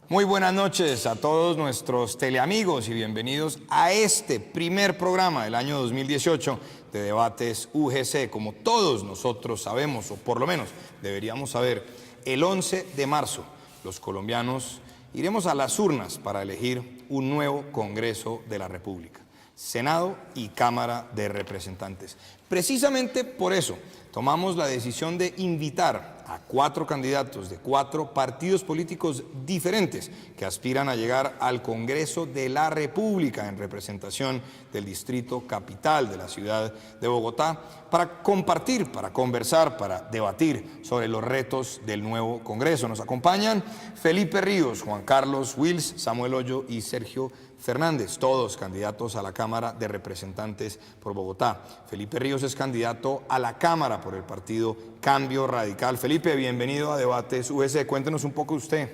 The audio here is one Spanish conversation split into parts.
Muy buenas noches a todos nuestros teleamigos y bienvenidos a este primer programa del año 2018 de Debates UGC. Como todos nosotros sabemos, o por lo menos deberíamos saber, el 11 de marzo los colombianos iremos a las urnas para elegir un nuevo Congreso de la República, Senado y Cámara de Representantes. Precisamente por eso tomamos la decisión de invitar a 4 candidatos de 4 partidos políticos diferentes que aspiran a llegar al Congreso de la República en representación del Distrito Capital de la ciudad de Bogotá para compartir, para conversar, para debatir sobre los retos del nuevo Congreso. Nos acompañan Felipe Ríos, Juan Carlos Wills, Samuel Hoyo y Sergio Fernández, todos candidatos a la Cámara de Representantes por Bogotá. Felipe Ríos es candidato a la Cámara por el partido Cambio Radical. Felipe, bienvenido a Debates UGC. Cuéntenos un poco de usted.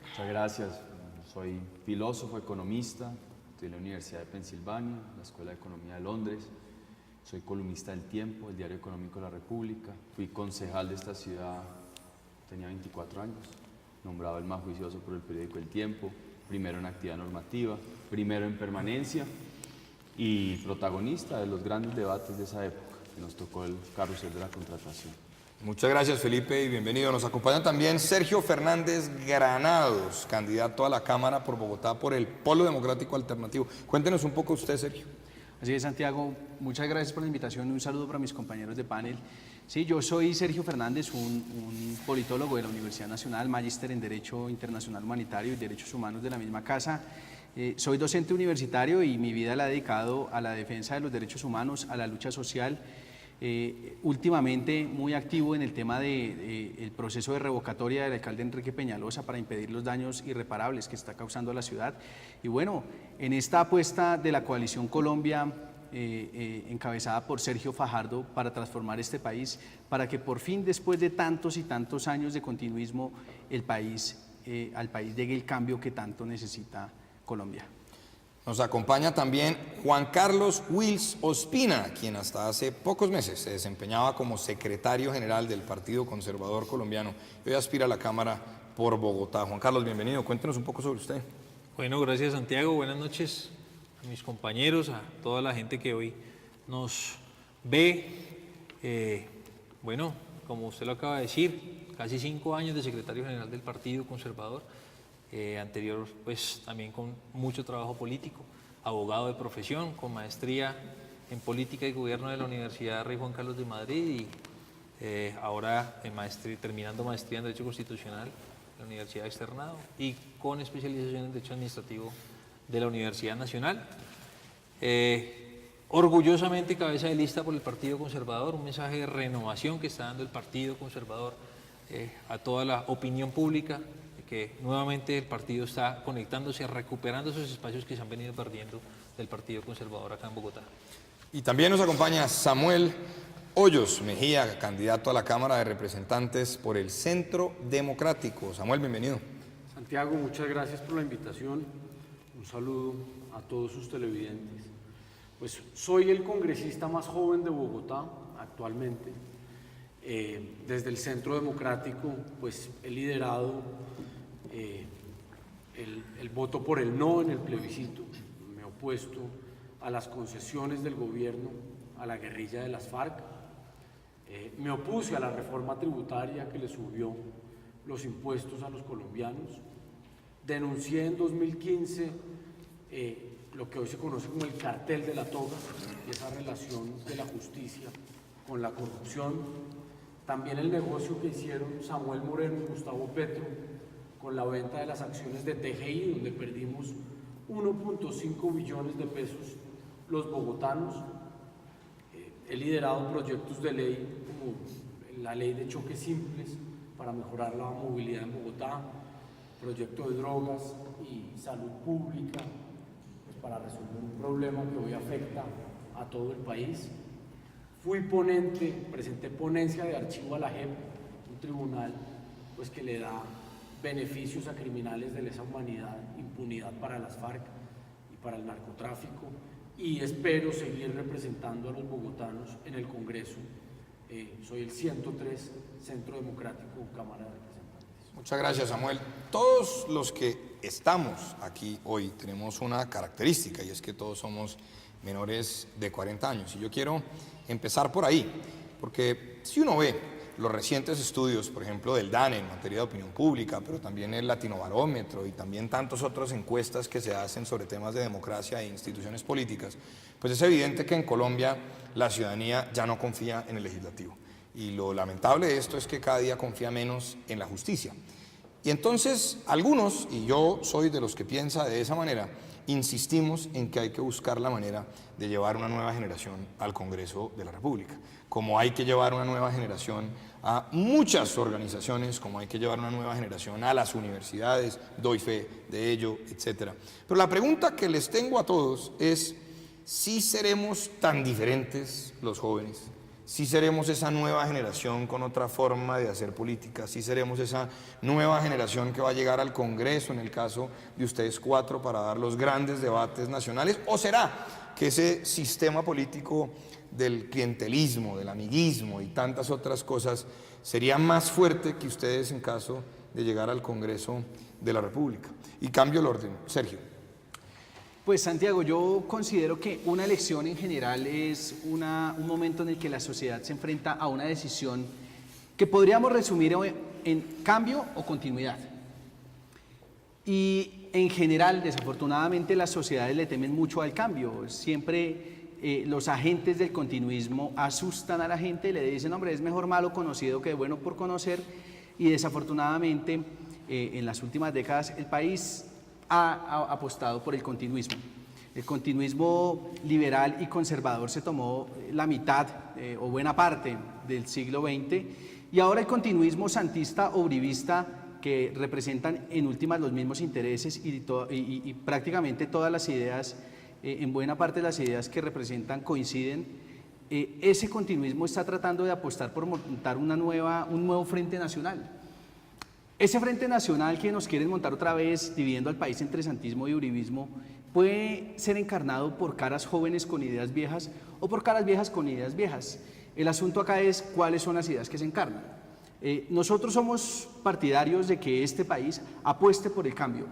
Muchas gracias. Soy filósofo, economista, estoy en la Universidad de Pensilvania, la Escuela de Economía de Londres. Soy columnista del Tiempo, el Diario Económico de la República. Fui concejal de esta ciudad, tenía 24 años, nombrado el más juicioso por el periódico El Tiempo. Primero en actividad normativa, primero en permanencia y protagonista de los grandes debates de esa época, que nos tocó el carrusel de la contratación. Muchas gracias, Felipe, y bienvenido. Nos acompaña también Sergio Fernández Granados, candidato a la Cámara por Bogotá por el Polo Democrático Alternativo. Cuéntenos un poco usted, Sergio. Así es, Santiago, muchas gracias por la invitación y un saludo para mis compañeros de panel. Sí, yo soy Sergio Fernández, un politólogo de la Universidad Nacional, magíster en Derecho Internacional Humanitario y Derechos Humanos de la misma casa. Soy docente universitario y mi vida la he dedicado a la defensa de los derechos humanos, a la lucha social. Últimamente muy activo en el tema del proceso de revocatoria del alcalde Enrique Peñalosa para impedir los daños irreparables que está causando a la ciudad. Y bueno, en esta apuesta de la Coalición Colombia, encabezada por Sergio Fajardo, para transformar este país, para que por fin, después de tantos y tantos años de continuismo, al país llegue el cambio que tanto necesita Colombia. Nos acompaña también Juan Carlos Wills Ospina, quien hasta hace pocos meses se desempeñaba como secretario general del Partido Conservador Colombiano y hoy aspira a la Cámara por Bogotá. Juan Carlos, bienvenido. Cuéntenos un poco sobre usted. Bueno, gracias, Santiago. Buenas noches a mis compañeros, a toda la gente que hoy nos ve. Bueno, como usted lo acaba de decir, casi 5 años de secretario general del Partido Conservador. Anterior, pues también con mucho trabajo político, abogado de profesión, con maestría en política y gobierno de la Universidad Rey Juan Carlos de Madrid y ahora terminando maestría en Derecho Constitucional de la Universidad Externado y con especialización en Derecho Administrativo de la Universidad Nacional. Orgullosamente cabeza de lista por el Partido Conservador, un mensaje de renovación que está dando el Partido Conservador a toda la opinión pública, que nuevamente el partido está conectándose, recuperando esos espacios que se han venido perdiendo del Partido Conservador acá en Bogotá. Y también nos acompaña Samuel Hoyos Mejía, candidato a la Cámara de Representantes por el Centro Democrático. Samuel, bienvenido. Santiago, muchas gracias por la invitación. Un saludo a todos sus televidentes. Pues soy el congresista más joven de Bogotá actualmente. Desde el Centro Democrático, pues he liderado el voto por el no en el plebiscito. Me he opuesto a las concesiones del gobierno a la guerrilla de las FARC. Me opuse a la reforma tributaria que le subió los impuestos a los colombianos. Denuncié en 2015 lo que hoy se conoce como el cartel de la toga, esa relación de la justicia con la corrupción. También el negocio que hicieron Samuel Moreno y Gustavo Petro con la venta de las acciones de TGI, donde perdimos 1.5 billones de pesos los bogotanos. He liderado proyectos de ley como la ley de choques simples para mejorar la movilidad en Bogotá, proyecto de drogas y salud pública, pues para resolver un problema que hoy afecta a todo el país. Fui ponente, presenté ponencia de archivo a la JEP, un tribunal pues, que le da beneficios a criminales de lesa humanidad, impunidad para las FARC y para el narcotráfico, y espero seguir representando a los bogotanos en el Congreso. Soy el 103 Centro Democrático, Cámara de Representantes. Muchas gracias, Samuel. Todos los que estamos aquí hoy tenemos una característica y es que todos somos menores de 40 años. Y yo quiero empezar por ahí, porque si uno ve los recientes estudios, por ejemplo, del DANE en materia de opinión pública, pero también el Latinobarómetro y también tantas otras encuestas que se hacen sobre temas de democracia e instituciones políticas, pues es evidente que en Colombia la ciudadanía ya no confía en el legislativo. Y lo lamentable de esto es que cada día confía menos en la justicia. Y entonces algunos, y yo soy de los que piensa de esa manera, insistimos en que hay que buscar la manera de llevar una nueva generación al Congreso de la República, como hay que llevar una nueva generación a muchas organizaciones, como hay que llevar una nueva generación a las universidades, doy fe de ello, etc. Pero la pregunta que les tengo a todos es, ¿sí seremos tan diferentes los jóvenes? ¿Sí seremos esa nueva generación con otra forma de hacer política? ¿Sí seremos esa nueva generación que va a llegar al Congreso, en el caso de ustedes cuatro, para dar los grandes debates nacionales? ¿O será que ese sistema político del clientelismo, del amiguismo y tantas otras cosas sería más fuerte que ustedes en caso de llegar al Congreso de la República? Y cambio el orden. Sergio. Pues Santiago, yo considero que una elección en general es un momento en el que la sociedad se enfrenta a una decisión que podríamos resumir en cambio o continuidad. Y en general, desafortunadamente, las sociedades le temen mucho al cambio. Siempre los agentes del continuismo asustan a la gente y le dicen, hombre, es mejor malo conocido que bueno por conocer. Y desafortunadamente, en las últimas décadas, el país ha apostado por el continuismo. El continuismo liberal y conservador se tomó la mitad o buena parte del siglo XX y ahora el continuismo santista o uribista, que representan en últimas los mismos intereses y prácticamente todas las ideas, en buena parte de las ideas que representan coinciden. Ese continuismo está tratando de apostar por montar un nuevo frente nacional. Ese frente nacional que nos quieren montar otra vez, dividiendo al país entre santismo y uribismo, puede ser encarnado por caras jóvenes con ideas viejas o por caras viejas con ideas viejas. El asunto acá es cuáles son las ideas que se encarnan. Nosotros somos partidarios de que este país apueste por el cambio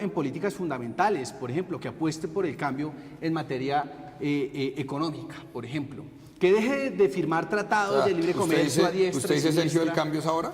en políticas fundamentales, por ejemplo, que apueste por el cambio en materia económica, por ejemplo, que deje de firmar tratados de libre comercio a diestra. ¿Usted dice, Sergio, el cambio es ahora?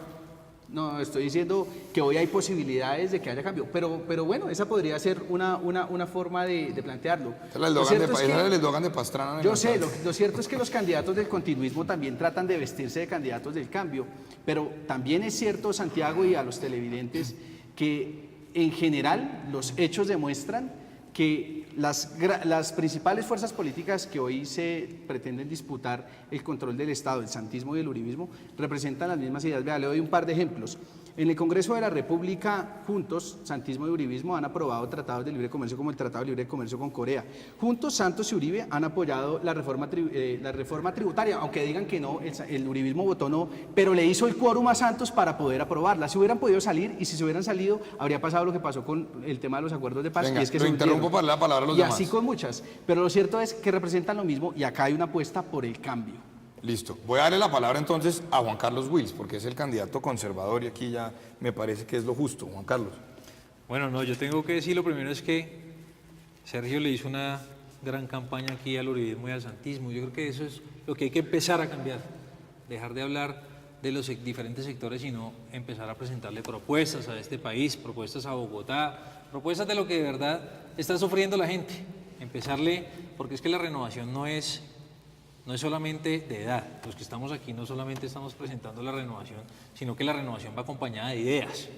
No, estoy diciendo que hoy hay posibilidades de que haya cambio, pero bueno, esa podría ser una forma de plantearlo. Ese es el eslogan de Pastrana. Yo sé, lo cierto es que los candidatos del continuismo también tratan de vestirse de candidatos del cambio, pero también es cierto, Santiago, y a los televidentes, que en general los hechos demuestran que las principales fuerzas políticas que hoy se pretenden disputar el control del Estado, el santismo y el uribismo, representan las mismas ideas. Vea, le doy un par de ejemplos. En el Congreso de la República, juntos, santismo y uribismo han aprobado tratados de libre comercio como el Tratado de Libre Comercio con Corea. Juntos, Santos y Uribe han apoyado la reforma tributaria, aunque digan que no, el uribismo votó no, pero le hizo el quórum a Santos para poder aprobarla. Si hubieran podido salir y si se hubieran salido, habría pasado lo que pasó con el tema de los acuerdos de paz. Venga, y es que lo interrumpo para la palabra a los demás. Y así con muchas, pero lo cierto es que representan lo mismo y acá hay una apuesta por el cambio. Listo. Voy a darle la palabra entonces a Juan Carlos Wills, porque es el candidato conservador y aquí ya me parece que es lo justo. Juan Carlos. Bueno, no, yo tengo que decir, lo primero es que Sergio le hizo una gran campaña aquí al uribismo y al santismo. Yo creo que eso es lo que hay que empezar a cambiar. Dejar de hablar de los diferentes sectores, sino empezar a presentarle propuestas a este país, propuestas a Bogotá, propuestas de lo que de verdad está sufriendo la gente. Empezarle, porque es que la renovación no es solamente de edad. Los que estamos aquí no solamente estamos presentando la renovación, sino que la renovación va acompañada de ideas.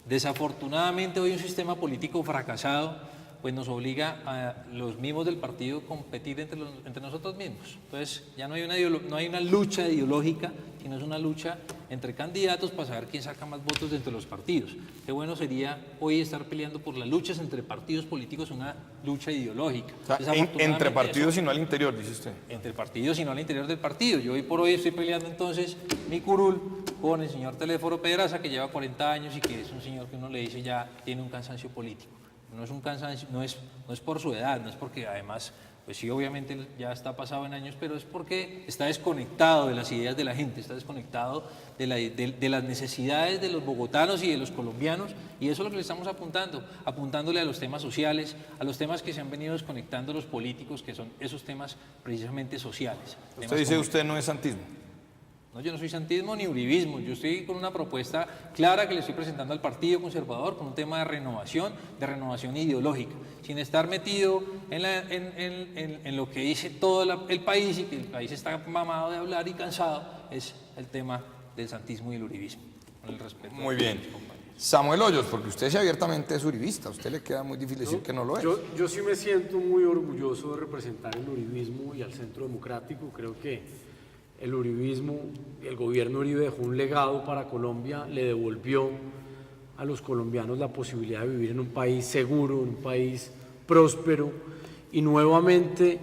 Desafortunadamente hoy un sistema político fracasado pues nos obliga a los mismos del partido competir entre nosotros mismos. Entonces ya no hay una lucha ideológica, sino es una lucha entre candidatos para saber quién saca más votos dentro de los partidos. Qué bueno sería hoy estar peleando por las luchas entre partidos políticos, una lucha ideológica. O sea, entre partidos y no al interior, dice usted. Entre partidos y no al interior del partido. Yo hoy por hoy estoy peleando entonces mi curul con el señor Teléforo Pedraza, que lleva 40 años y que es un señor que uno le dice ya tiene un cansancio político. No es un cansancio, no es por su edad, no es porque además pues sí, obviamente ya está pasado en años, pero es porque está desconectado de las ideas de la gente, está desconectado de las necesidades de los bogotanos y de los colombianos, y eso es lo que le estamos apuntándole a los temas sociales, a los temas que se han venido desconectando los políticos, que son esos temas precisamente sociales. Usted dice usted no es santismo. No, yo no soy santismo ni uribismo, yo estoy con una propuesta clara que le estoy presentando al Partido Conservador con un tema de renovación ideológica, sin estar metido en lo que dice todo el país, y que el país está mamado de hablar y cansado, es el tema del santismo y el uribismo, con el respeto. Muy bien. Samuel Hoyos, porque usted sí abiertamente es uribista, a usted le queda muy difícil decir que no lo es. Yo sí me siento muy orgulloso de representar el uribismo y al Centro Democrático. Creo que el uribismo, el gobierno Uribe dejó un legado para Colombia, le devolvió a los colombianos la posibilidad de vivir en un país seguro, en un país próspero, y nuevamente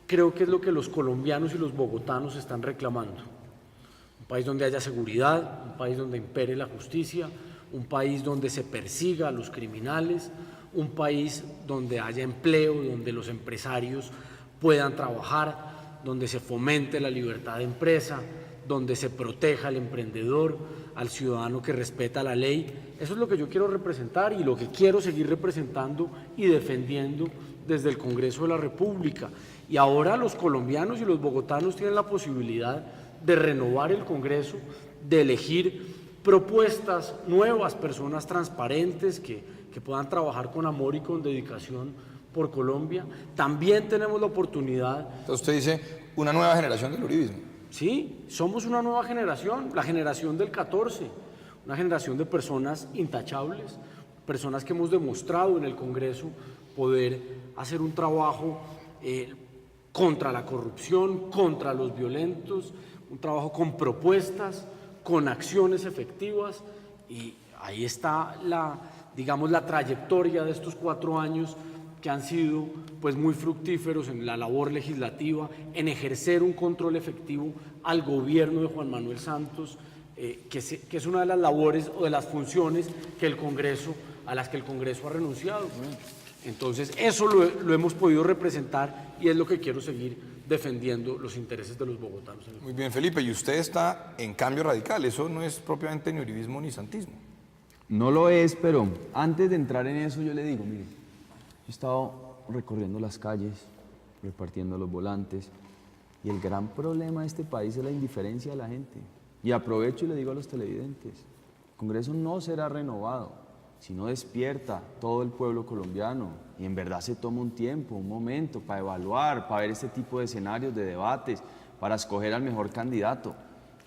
creo que es lo que los colombianos y los bogotanos están reclamando. Un país donde haya seguridad, un país donde impere la justicia, un país donde se persiga a los criminales, un país donde haya empleo, donde los empresarios puedan trabajar, donde se fomente la libertad de empresa, donde se proteja al emprendedor, al ciudadano que respeta la ley. Eso es lo que yo quiero representar y lo que quiero seguir representando y defendiendo desde el Congreso de la República. Y ahora los colombianos y los bogotanos tienen la posibilidad de renovar el Congreso, de elegir propuestas nuevas, personas transparentes que puedan trabajar con amor y con dedicación por Colombia. También tenemos la oportunidad. Entonces usted dice una nueva generación del uribismo. Sí, somos una nueva generación, la generación del 14, una generación de personas intachables, personas que hemos demostrado en el Congreso poder hacer un trabajo contra la corrupción, contra los violentos, un trabajo con propuestas, con acciones efectivas, y ahí está digamos, la trayectoria de estos 4 años que han sido pues muy fructíferos en la labor legislativa, en ejercer un control efectivo al gobierno de Juan Manuel Santos, que es una de las labores o de las funciones a las que el Congreso ha renunciado. Entonces eso lo hemos podido representar y es lo que quiero seguir defendiendo, los intereses de los bogotanos. Muy bien, Felipe, y usted está en Cambio Radical, eso no es propiamente ni uribismo ni santismo. No lo es, pero antes de entrar en eso yo le digo, mire, yo he estado recorriendo las calles, repartiendo los volantes, y el gran problema de este país es la indiferencia de la gente. Y aprovecho y le digo a los televidentes, el Congreso no será renovado si no despierta todo el pueblo colombiano y en verdad se toma un tiempo, un momento para evaluar, para ver este tipo de escenarios, de debates, para escoger al mejor candidato.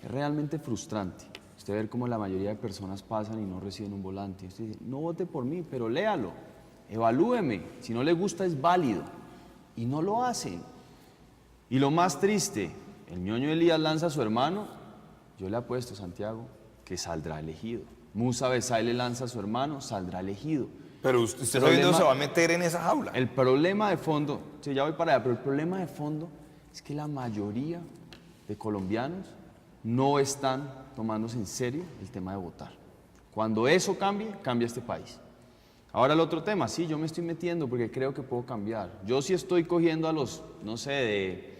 Es realmente frustrante usted ver cómo la mayoría de personas pasan y no reciben un volante. Usted dice, no vote por mí, pero léalo, evalúeme, si no le gusta es válido, y no lo hacen. Y lo más triste, el ñoño Elías Lanza a su hermano, yo le apuesto, Santiago, que saldrá elegido. Musa Besaile lanza a su hermano, saldrá elegido. Pero usted sabiendo se va a meter en esa jaula. El problema de fondo, sí, ya voy para allá, pero el problema de fondo es que la mayoría de colombianos no están tomándose en serio el tema de votar. Cuando eso cambie, cambia este país. Ahora el otro tema, sí, yo me estoy metiendo porque creo que puedo cambiar. Yo sí estoy cogiendo a los, no sé, de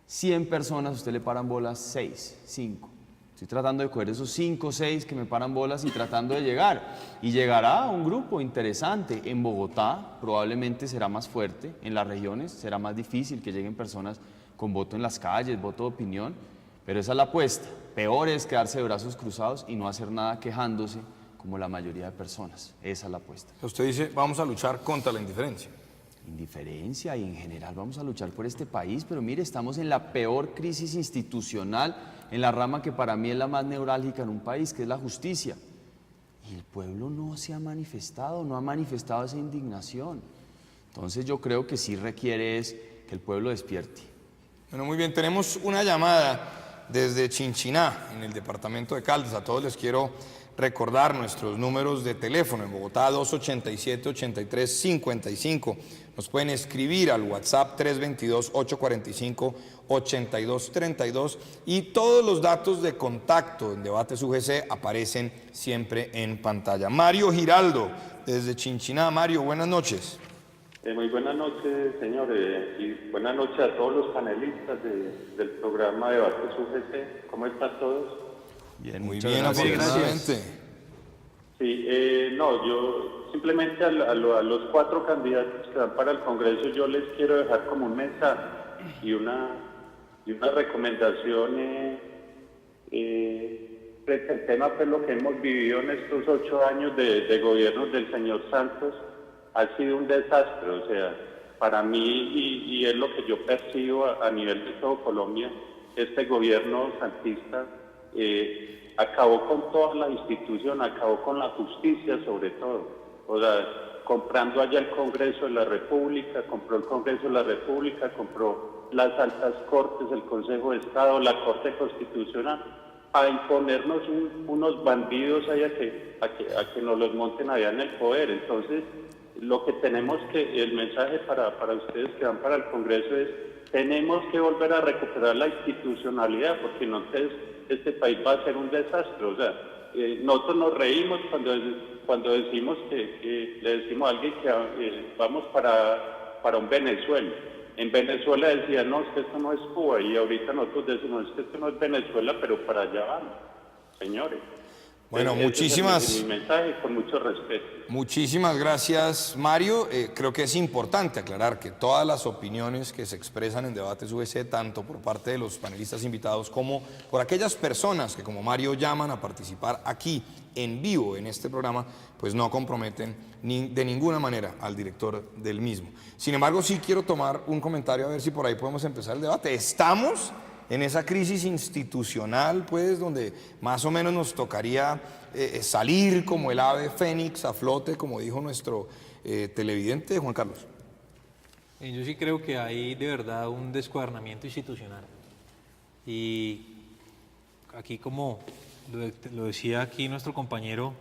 100 personas, usted le paran bolas 6, 5. Estoy tratando de coger esos 5 o 6 que me paran bolas y tratando de llegar. Y llegará un grupo interesante. En Bogotá probablemente será más fuerte, en las regiones será más difícil que lleguen personas con voto en las calles, voto de opinión, pero esa es la apuesta. Peor es quedarse de brazos cruzados y no hacer nada quejándose como la mayoría de personas. Esa es la apuesta. Usted dice, vamos a luchar contra la indiferencia. Indiferencia y en general vamos a luchar por este país, pero mire, estamos en la peor crisis institucional, en la rama que para mí es la más neurálgica en un país, que es la justicia. Y el pueblo no se ha manifestado, no ha manifestado esa indignación. Entonces yo creo que sí requiere es que el pueblo despierte. Bueno, muy bien, tenemos una llamada desde Chinchiná, en el departamento de Caldas. A todos les quiero recordar nuestros números de teléfono. En Bogotá, 287-83-55. Nos pueden escribir al WhatsApp 322-845-8232. Y todos los datos de contacto en Debates UGC aparecen siempre en pantalla. Mario Giraldo, desde Chinchiná. Mario, buenas noches. Muy buenas noches, señores, y buenas noches a todos los panelistas del programa Debates UGC. ¿Cómo están todos? Bien, muy Muchas bien, gracias. afortunadamente. Sí, no, yo simplemente a los 4 candidatos que van para el Congreso yo les quiero dejar como un mensaje y una recomendación frente al tema, pues lo que hemos vivido en estos 8 años de gobierno del señor Santos ha sido un desastre. O sea, para mí, y es lo que yo percibo a nivel de todo Colombia, este gobierno santista acabó con toda la institución, acabó con la justicia sobre todo. O sea, comprando allá el Congreso de la República, compró el Congreso de la República, compró las altas cortes, el Consejo de Estado, la Corte Constitucional, a imponernos unos bandidos ahí a que nos los monten allá en el poder. Entonces, lo que tenemos que, el mensaje para ustedes que van para el Congreso es, tenemos que volver a recuperar la institucionalidad, porque no, entonces este país va a ser un desastre. O sea, nosotros nos reímos cuando decimos que le decimos a alguien que vamos para un Venezuela. En Venezuela decían, no, es que esto no es Cuba, y ahorita nosotros decimos, es que esto no es Venezuela, pero para allá vamos, señores. Bueno, Ese es mi mensaje, con mucho respeto. Muchísimas gracias, Mario. Creo que es importante aclarar que todas las opiniones que se expresan en Debates UGC, tanto por parte de los panelistas invitados como por aquellas personas que como Mario llaman a participar aquí en vivo en este programa, pues no comprometen de ninguna manera al director del mismo. Sin embargo, sí quiero tomar un comentario a ver si por ahí podemos empezar el debate. Estamos en esa crisis institucional, pues, donde más o menos nos tocaría salir como el ave fénix a flote, como dijo nuestro televidente Juan Carlos. Yo sí creo que hay de verdad un descuadernamiento institucional. Y aquí, como lo decía aquí nuestro compañero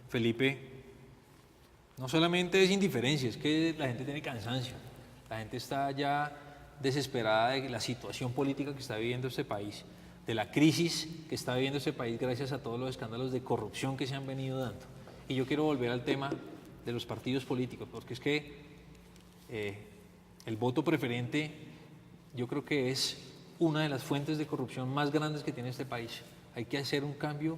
Felipe, no solamente es indiferencia, es que la gente tiene cansancio. La gente está ya desesperada de la situación política que está viviendo este país, de la crisis que está viviendo este país gracias a todos los escándalos de corrupción que se han venido dando. Y yo quiero volver al tema de los partidos políticos, porque es que el voto preferente yo creo que es una de las fuentes de corrupción más grandes que tiene este país. Hay que hacer un cambio,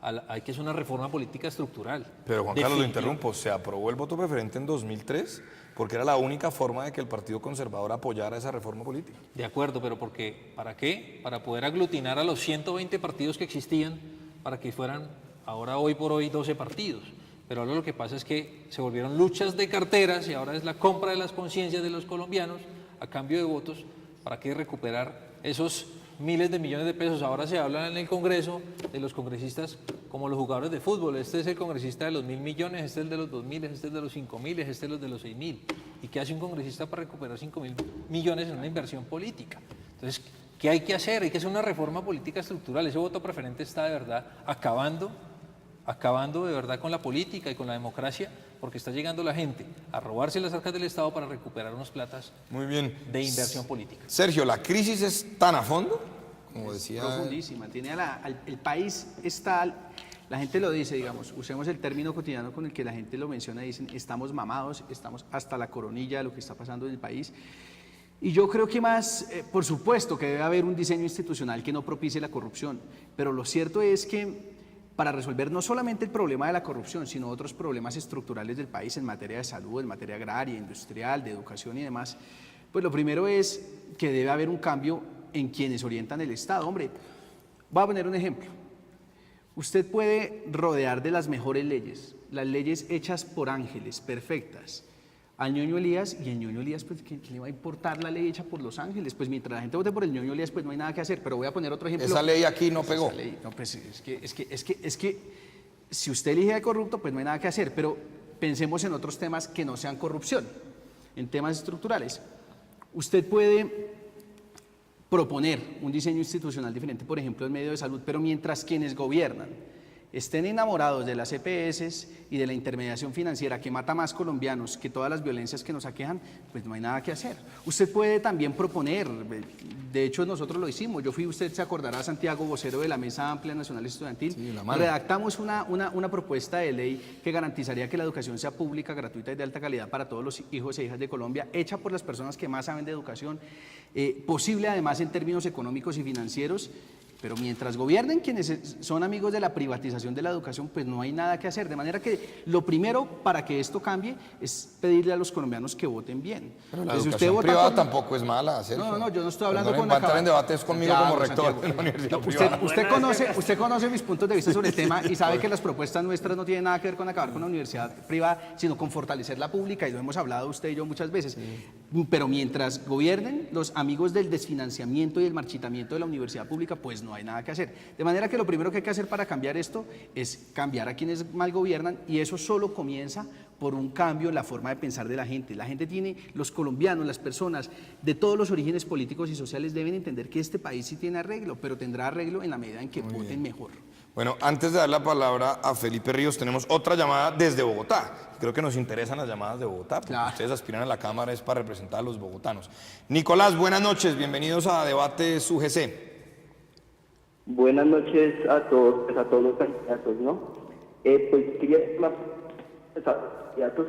hay que hacer una reforma política estructural. Pero Juan Carlos, lo interrumpo, se aprobó el voto preferente en 2003 porque era la única forma de que el Partido Conservador apoyara esa reforma política. De acuerdo, pero ¿para qué? Para poder aglutinar a los 120 partidos que existían, para que fueran ahora, hoy por hoy, 12 partidos. Pero ahora lo que pasa es que se volvieron luchas de carteras y ahora es la compra de las conciencias de los colombianos a cambio de votos. ¿Para qué recuperar esos miles de millones de pesos? Ahora se habla en el Congreso de los congresistas como los jugadores de fútbol. Este es el congresista de los 1.000 millones, este es el de los 2.000, este es el de los 5.000, este es el de los 6.000. ¿Y qué hace un congresista para recuperar 5.000 millones en una inversión política? Entonces, ¿qué hay que hacer? Hay que hacer una reforma política estructural. Ese voto preferente está de verdad acabando de verdad con la política y con la democracia, porque está llegando la gente a robarse las arcas del Estado para recuperar unos platas Muy bien. de inversión política. Sergio, ¿la crisis es tan a fondo? Como decía... Profundísima. Tiene el país está... La gente lo dice, digamos, usemos el término cotidiano con el que la gente lo menciona, dicen, estamos mamados, estamos hasta la coronilla de lo que está pasando en el país. Y yo creo que más, por supuesto que debe haber un diseño institucional que no propicie la corrupción, pero lo cierto es que para resolver no solamente el problema de la corrupción, sino otros problemas estructurales del país en materia de salud, en materia agraria, industrial, de educación y demás, pues lo primero es que debe haber un cambio en quienes orientan el Estado. Hombre, voy a poner un ejemplo. Usted puede rodear de las mejores leyes, las leyes hechas por ángeles, perfectas, al ñoño Elías, y el ñoño Elías, pues, ¿qué le va a importar la ley hecha por los ángeles? Pues mientras la gente vote por el ñoño Elías, pues no hay nada que hacer. Pero voy a poner otro ejemplo. Esa ley aquí no pegó. No, pues es que si usted elige de corrupto, pues no hay nada que hacer. Pero pensemos en otros temas que no sean corrupción, en temas estructurales. Usted puede proponer un diseño institucional diferente, por ejemplo, en medio de salud, pero mientras quienes gobiernan estén enamorados de las EPS y de la intermediación financiera que mata más colombianos que todas las violencias que nos aquejan, pues no hay nada que hacer. Usted puede también proponer, de hecho nosotros lo hicimos, yo fui, usted se acordará, Santiago, vocero de la Mesa Amplia Nacional Estudiantil, Sí, la mano. redactamos una propuesta de ley que garantizaría que la educación sea pública, gratuita y de alta calidad para todos los hijos e hijas de Colombia, hecha por las personas que más saben de educación, posible además en términos económicos y financieros. Pero mientras gobiernen quienes son amigos de la privatización de la educación, pues no hay nada que hacer. De manera que lo primero para que esto cambie es pedirle a los colombianos que voten bien. Pero la Pues si educación vota privada por- tampoco es mala, Sergio. No, yo no estoy hablando Perdonen, con va a entrar en debates conmigo Santiago, como rector Santiago. de la universidad Usted, privada. usted conoce mis puntos de vista sobre el tema y sabe que las propuestas nuestras no tienen nada que ver con acabar con la universidad privada, sino con fortalecer la pública, y lo hemos hablado usted y yo muchas veces. Pero mientras gobiernen los amigos del desfinanciamiento y el marchitamiento de la universidad pública, pues no hay nada que hacer. De manera que lo primero que hay que hacer para cambiar esto es cambiar a quienes mal gobiernan, y eso solo comienza por un cambio en la forma de pensar de la gente. La gente tiene, los colombianos, las personas de todos los orígenes políticos y sociales deben entender que este país sí tiene arreglo, pero tendrá arreglo en la medida en que voten mejor. Bueno, antes de dar la palabra a Felipe Ríos, tenemos otra llamada desde Bogotá. Creo que nos interesan las llamadas de Bogotá, porque Claro. ustedes aspiran a la Cámara es para representar a los bogotanos. Nicolás, buenas noches, bienvenidos a Debates UGC. Buenas noches a todos los candidatos, ¿no? Pues quería candidatos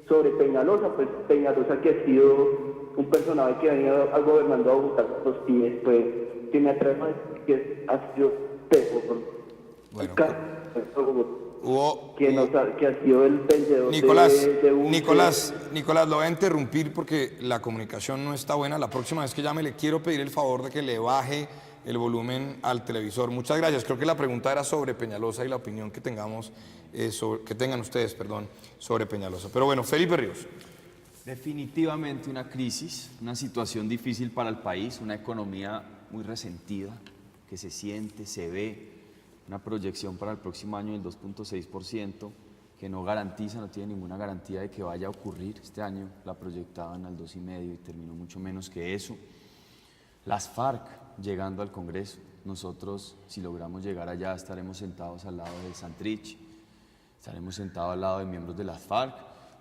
sobre Peñalosa, pues Peñalosa, que ha sido un personaje que ha venido gobernando a Bogotá con los pies, pues que me atrevo a decir que ha sido Bueno, que ha sido el vendedor Nicolás, lo voy a interrumpir porque la comunicación no está buena. La próxima vez que llame le quiero pedir el favor de que le baje el volumen al televisor. Muchas gracias. Creo que la pregunta era sobre Peñalosa y la opinión que tengamos, que tengan ustedes, sobre Peñalosa. Pero bueno, Felipe Ríos. Definitivamente una crisis, una situación difícil para el país, una economía muy resentida, que se siente, se ve, una proyección para el próximo año del 2.6%, que no garantiza, no tiene ninguna garantía de que vaya a ocurrir. Este año la proyectaban al 2,5% y terminó mucho menos que eso. Las FARC llegando al Congreso. Nosotros, si logramos llegar allá, estaremos sentados al lado de Santrich, estaremos sentados al lado de miembros de las FARC,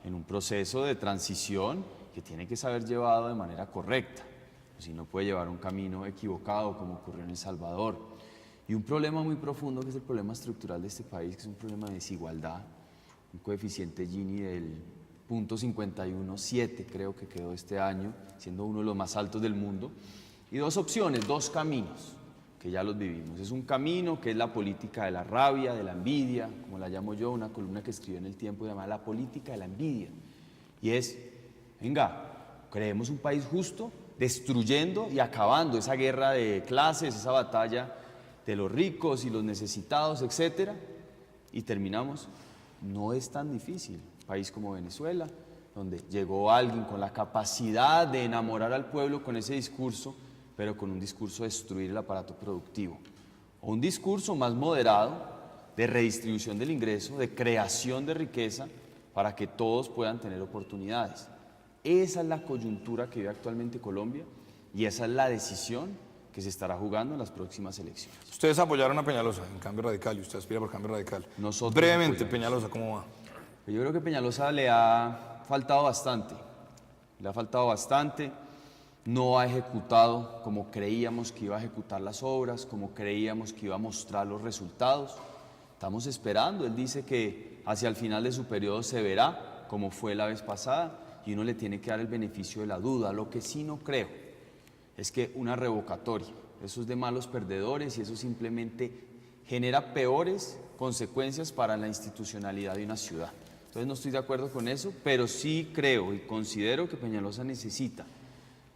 en un proceso de transición que tiene que saber llevado de manera correcta. Si no puede llevar un camino equivocado, como ocurrió en El Salvador. Y un problema muy profundo, que es el problema estructural de este país, que es un problema de desigualdad, un coeficiente Gini del 0.517, creo que quedó este año, siendo uno de los más altos del mundo. Y dos opciones, dos caminos, que ya los vivimos. Es un camino que es la política de la rabia, de la envidia, como la llamo yo, una columna que escribí en El Tiempo llamada La política de la envidia. Y es, venga, creemos un país justo, destruyendo y acabando esa guerra de clases, esa batalla de los ricos y los necesitados, etcétera, y terminamos. No es tan difícil. Un país como Venezuela, donde llegó alguien con la capacidad de enamorar al pueblo con ese discurso, pero con un discurso de destruir el aparato productivo. O un discurso más moderado de redistribución del ingreso, de creación de riqueza, para que todos puedan tener oportunidades. Esa es la coyuntura que vive actualmente Colombia y esa es la decisión que se estará jugando en las próximas elecciones. Ustedes apoyaron a Peñalosa en Cambio Radical y usted aspira por Cambio Radical. Nosotros Brevemente, apoyamos. Peñalosa, ¿cómo va? Yo creo que Peñalosa le ha faltado bastante. Le ha faltado bastante. No ha ejecutado como creíamos que iba a ejecutar las obras, como creíamos que iba a mostrar los resultados. Estamos esperando. Él dice que hacia el final de su periodo se verá, como fue la vez pasada, y uno le tiene que dar el beneficio de la duda. Lo que sí no creo es que una revocatoria, eso es de malos perdedores y eso simplemente genera peores consecuencias para la institucionalidad de una ciudad. Entonces no estoy de acuerdo con eso, pero sí creo y considero que Peñalosa necesita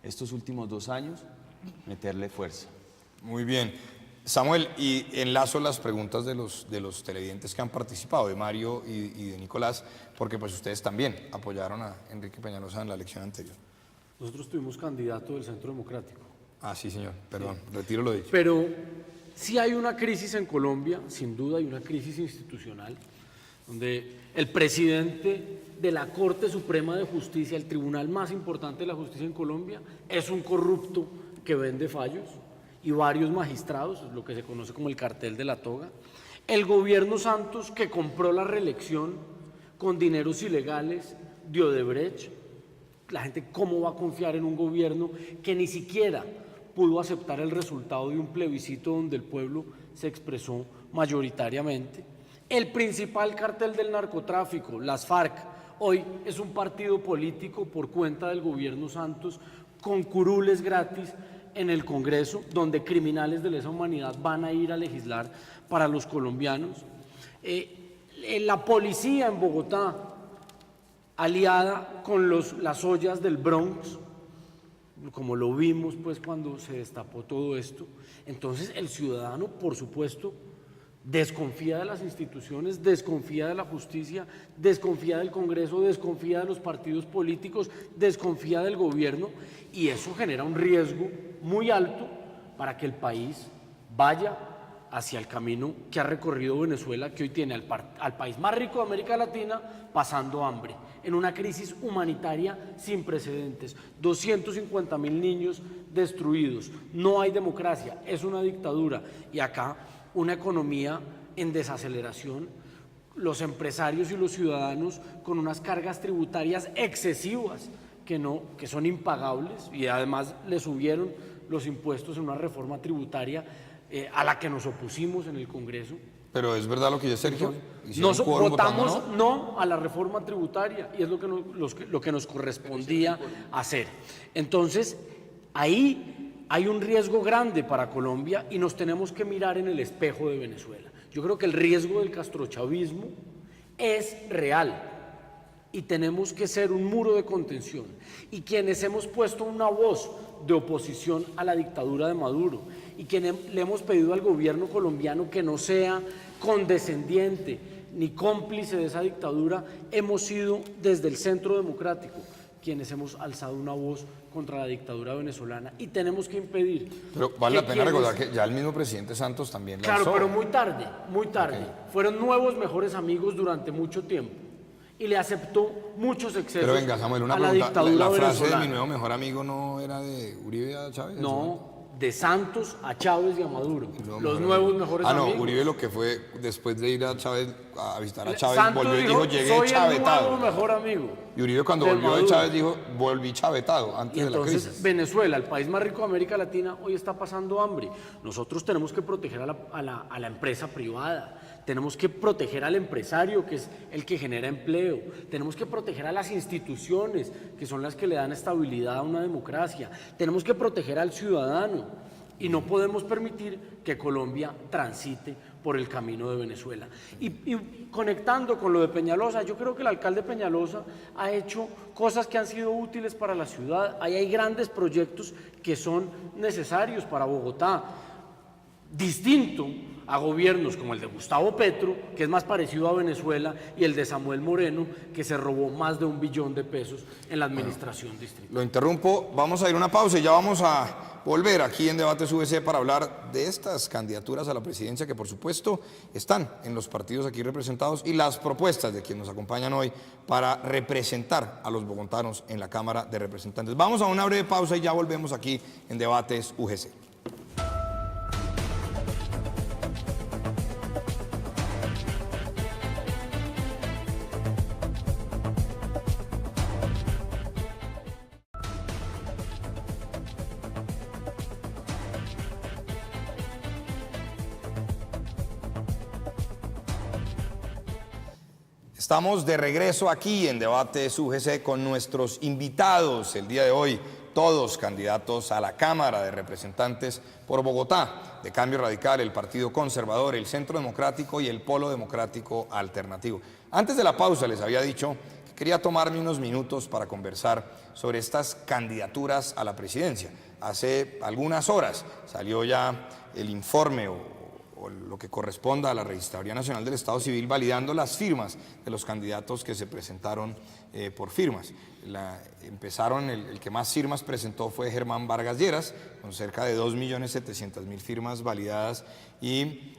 estos últimos 2 años meterle fuerza. Muy bien. Samuel, y enlazo las preguntas de los televidentes que han participado, de Mario y de Nicolás, porque pues ustedes también apoyaron a Enrique Peñalosa en la elección anterior. Nosotros tuvimos candidato del Centro Democrático. Ah, sí, señor, perdón, retiro lo dicho. Pero sí hay una crisis en Colombia, sin duda hay una crisis institucional, donde el presidente de la Corte Suprema de Justicia, el tribunal más importante de la justicia en Colombia, es un corrupto que vende fallos, y varios magistrados, lo que se conoce como el cartel de la toga. El gobierno Santos, que compró la reelección con dineros ilegales de Odebrecht, la gente cómo va a confiar en un gobierno que ni siquiera pudo aceptar el resultado de un plebiscito donde el pueblo se expresó mayoritariamente. El principal cartel del narcotráfico, las FARC, hoy es un partido político por cuenta del gobierno Santos con curules gratis en el Congreso, donde criminales de lesa humanidad van a ir a legislar para los colombianos. La policía en Bogotá, aliada con las ollas del Bronx, como lo vimos pues cuando se destapó todo esto. Entonces el ciudadano, por supuesto, desconfía de las instituciones, desconfía de la justicia, desconfía del Congreso, desconfía de los partidos políticos, desconfía del gobierno, y eso genera un riesgo muy alto para que el país vaya hacia el camino que ha recorrido Venezuela, que hoy tiene al país más rico de América Latina pasando hambre, en una crisis humanitaria sin precedentes, 250.000 niños destruidos, no hay democracia, es una dictadura, y acá una economía en desaceleración, los empresarios y los ciudadanos con unas cargas tributarias excesivas que son impagables, y además le subieron los impuestos en una reforma tributaria a la que nos opusimos en el Congreso. Pero es verdad lo que dice Sergio. Votamos no a la reforma tributaria, y es lo que nos correspondía hacer. Entonces, ahí hay un riesgo grande para Colombia y nos tenemos que mirar en el espejo de Venezuela. Yo creo que el riesgo del castrochavismo es real y tenemos que ser un muro de contención. Y quienes hemos puesto una voz de oposición a la dictadura de Maduro y quienes le hemos pedido al gobierno colombiano que no sea condescendiente ni cómplice de esa dictadura, hemos sido desde el Centro Democrático quienes hemos alzado una voz contra la dictadura venezolana, y tenemos que impedir. Pero vale la pena recordar que ya el mismo presidente Santos también la alzó. Claro, pero muy tarde. Okay. Fueron nuevos mejores amigos durante mucho tiempo y le aceptó muchos excesos. Pero venga, Samuel, una a pregunta. La frase de mi nuevo mejor amigo no era de Uribe a Chávez. No, de Santos a Chávez y a Maduro. Los nuevos mejores amigos. Uribe lo que fue después de ir a Chávez a visitar a Chávez, Santos volvió y dijo, llegué soy chavetado. el nuevo mejor amigo. Y Uribe cuando volvió de Chávez dijo, volví chavetado antes de la crisis. Entonces Venezuela, el país más rico de América Latina, hoy está pasando hambre. Nosotros tenemos que proteger a la empresa privada. Tenemos que proteger al empresario, que es el que genera empleo. Tenemos que proteger a las instituciones, que son las que le dan estabilidad a una democracia. Tenemos que proteger al ciudadano. Y no podemos permitir que Colombia transite por el camino de Venezuela. Y conectando con lo de Peñalosa, yo creo que el alcalde Peñalosa ha hecho cosas que han sido útiles para la ciudad. Ahí hay grandes proyectos que son necesarios para Bogotá, distinto a gobiernos como el de Gustavo Petro, que es más parecido a Venezuela, y el de Samuel Moreno, que se robó más de $1 billón en la administración distrital. Lo interrumpo, vamos a ir a una pausa y ya vamos a volver aquí en Debates UGC para hablar de estas candidaturas a la presidencia que por supuesto están en los partidos aquí representados y las propuestas de quienes nos acompañan hoy para representar a los bogotanos en la Cámara de Representantes. Vamos a una breve pausa y ya volvemos aquí en Debates UGC. Estamos de regreso aquí en Debates UGC con nuestros invitados el día de hoy, todos candidatos a la Cámara de Representantes por Bogotá, de Cambio Radical, el Partido Conservador, el Centro Democrático y el Polo Democrático Alternativo. Antes de la pausa les había dicho que quería tomarme unos minutos para conversar sobre estas candidaturas a la presidencia. Hace algunas horas salió ya el informe o lo que corresponda a la Registraduría Nacional del Estado Civil validando las firmas de los candidatos que se presentaron por firmas. Empezaron, el que más firmas presentó fue Germán Vargas Lleras, con cerca de 2.700.000 firmas validadas, y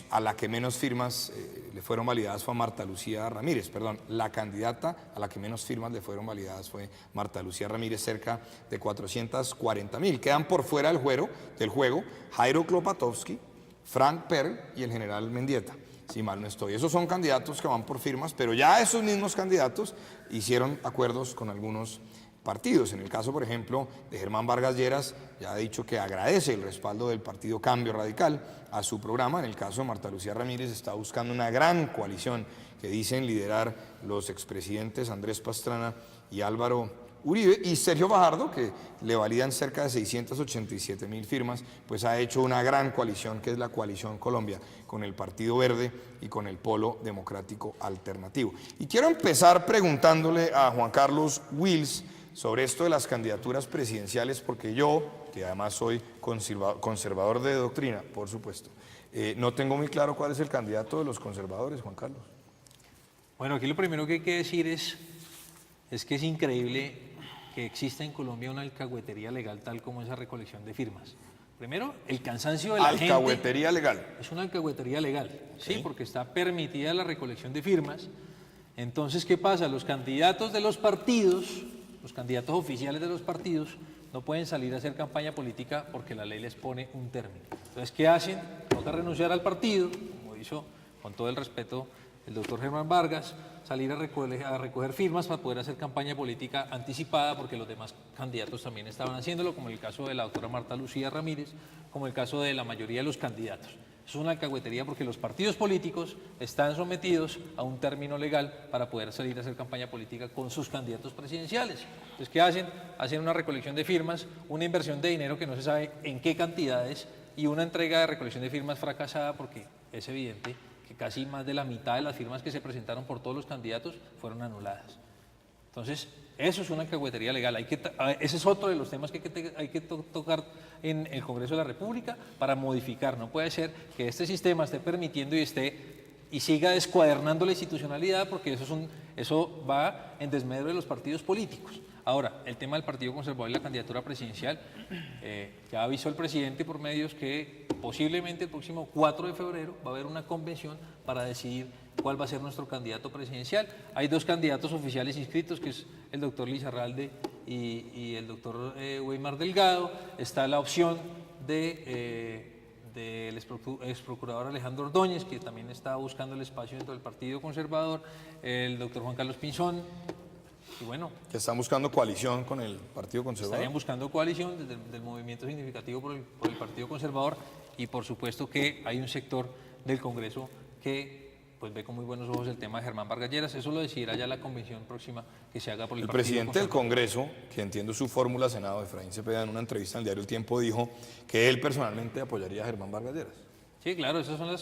a la que menos firmas le fueron validadas fue a Marta Lucía Ramírez, la candidata a la que menos firmas le fueron validadas fue Marta Lucía Ramírez, cerca de 440.000. Quedan por fuera del juego Jairo Klopatowski, Frank Per y el general Mendieta, si mal no estoy. Esos son candidatos que van por firmas, pero ya esos mismos candidatos hicieron acuerdos con algunos partidos. En el caso, por ejemplo, de Germán Vargas Lleras, ya ha dicho que agradece el respaldo del partido Cambio Radical a su programa. En el caso de Marta Lucía Ramírez, está buscando una gran coalición que dicen liderar los expresidentes Andrés Pastrana y Álvaro Uribe, y Sergio Fajardo, que le validan cerca de 687.000 firmas, pues ha hecho una gran coalición, que es la Coalición Colombia, con el Partido Verde y con el Polo Democrático Alternativo. Y quiero empezar preguntándole a Juan Carlos Wills sobre esto de las candidaturas presidenciales, porque yo, que además soy conservador de doctrina, por supuesto, no tengo muy claro cuál es el candidato de los conservadores, Juan Carlos. Bueno, aquí lo primero que hay que decir es que es increíble que exista en Colombia una alcahuetería legal tal como esa recolección de firmas. Primero, el cansancio de la gente. Alcahuetería legal. Es una alcahuetería legal, ¿sí? Porque está permitida la recolección de firmas. Entonces, ¿qué pasa? Los candidatos de los partidos, los candidatos oficiales de los partidos, no pueden salir a hacer campaña política porque la ley les pone un término. Entonces, ¿qué hacen? Toca renunciar al partido, como hizo, con todo el respeto, el doctor Germán Vargas, salir a recoger firmas para poder hacer campaña política anticipada, porque los demás candidatos también estaban haciéndolo, como el caso de la doctora Marta Lucía Ramírez, como el caso de la mayoría de los candidatos. Es una alcahuetería porque los partidos políticos están sometidos a un término legal para poder salir a hacer campaña política con sus candidatos presidenciales. Entonces, ¿qué hacen? Hacen una recolección de firmas, una inversión de dinero que no se sabe en qué cantidades y una entrega de recolección de firmas fracasada, porque es evidente que casi más de la mitad de las firmas que se presentaron por todos los candidatos fueron anuladas. Entonces, eso es una alcahuetería legal. Ese es otro de los temas que hay que tocar en el Congreso de la República para modificar. No puede ser que este sistema esté permitiendo y siga descuadernando la institucionalidad, porque eso va en desmedro de los partidos políticos. Ahora, el tema del Partido Conservador y la candidatura presidencial, ya avisó el presidente por medios que posiblemente el próximo 4 de febrero va a haber una convención para decidir cuál va a ser nuestro candidato presidencial. Hay dos candidatos oficiales inscritos, que es el doctor Lizarralde y el doctor Weimar Delgado. Está la opción del ex procurador Alejandro Ordóñez, que también está buscando el espacio dentro del Partido Conservador, el doctor Juan Carlos Pinzón. Y bueno, que están buscando coalición con el Partido Conservador. Estarían buscando coalición del movimiento significativo por el Partido Conservador, y por supuesto que hay un sector del Congreso que pues ve con muy buenos ojos el tema de Germán Vargas Lleras. Eso lo decidirá ya la convención próxima que se haga por el Partido presidente del Congreso, que entiendo su fórmula Senado, Efraín Cepeda, en una entrevista en el diario El Tiempo dijo que él personalmente apoyaría a Germán Vargas Lleras. Sí, claro, esas son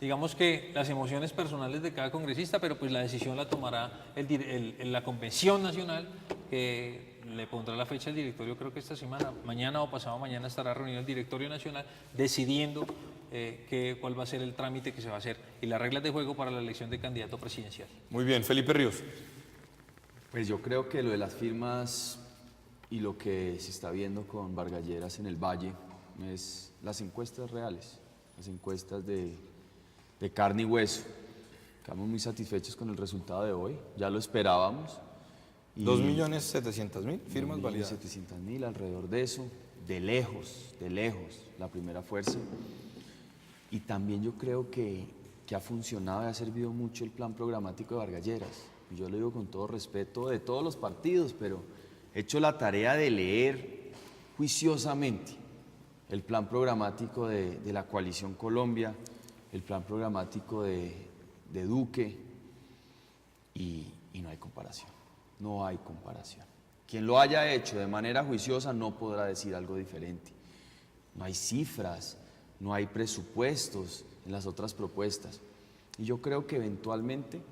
digamos que las emociones personales de cada congresista, pero pues la decisión la tomará la Convención Nacional, que le pondrá la fecha al directorio. Creo que esta semana, mañana o pasado mañana, estará reunido el directorio nacional decidiendo cuál va a ser el trámite que se va a hacer y las reglas de juego para la elección de candidato presidencial. Muy bien, Felipe Ríos. Pues yo creo que lo de las firmas y lo que se está viendo con Vargas Lleras en el Valle es las encuestas reales, las encuestas de carne y hueso. Estamos muy satisfechos con el resultado de hoy, ya lo esperábamos. 2.700.000 firmas validadas. 2.700.000, alrededor de eso, de lejos, la primera fuerza. Y también yo creo que ha funcionado y ha servido mucho el plan programático de Vargas Lleras. Y yo lo digo con todo respeto de todos los partidos, pero he hecho la tarea de leer juiciosamente el plan programático de la Coalición Colombia, el plan programático de Duque, y no hay comparación, no hay comparación. Quien lo haya hecho de manera juiciosa no podrá decir algo diferente. No hay cifras, no hay presupuestos en las otras propuestas. Y yo creo que eventualmente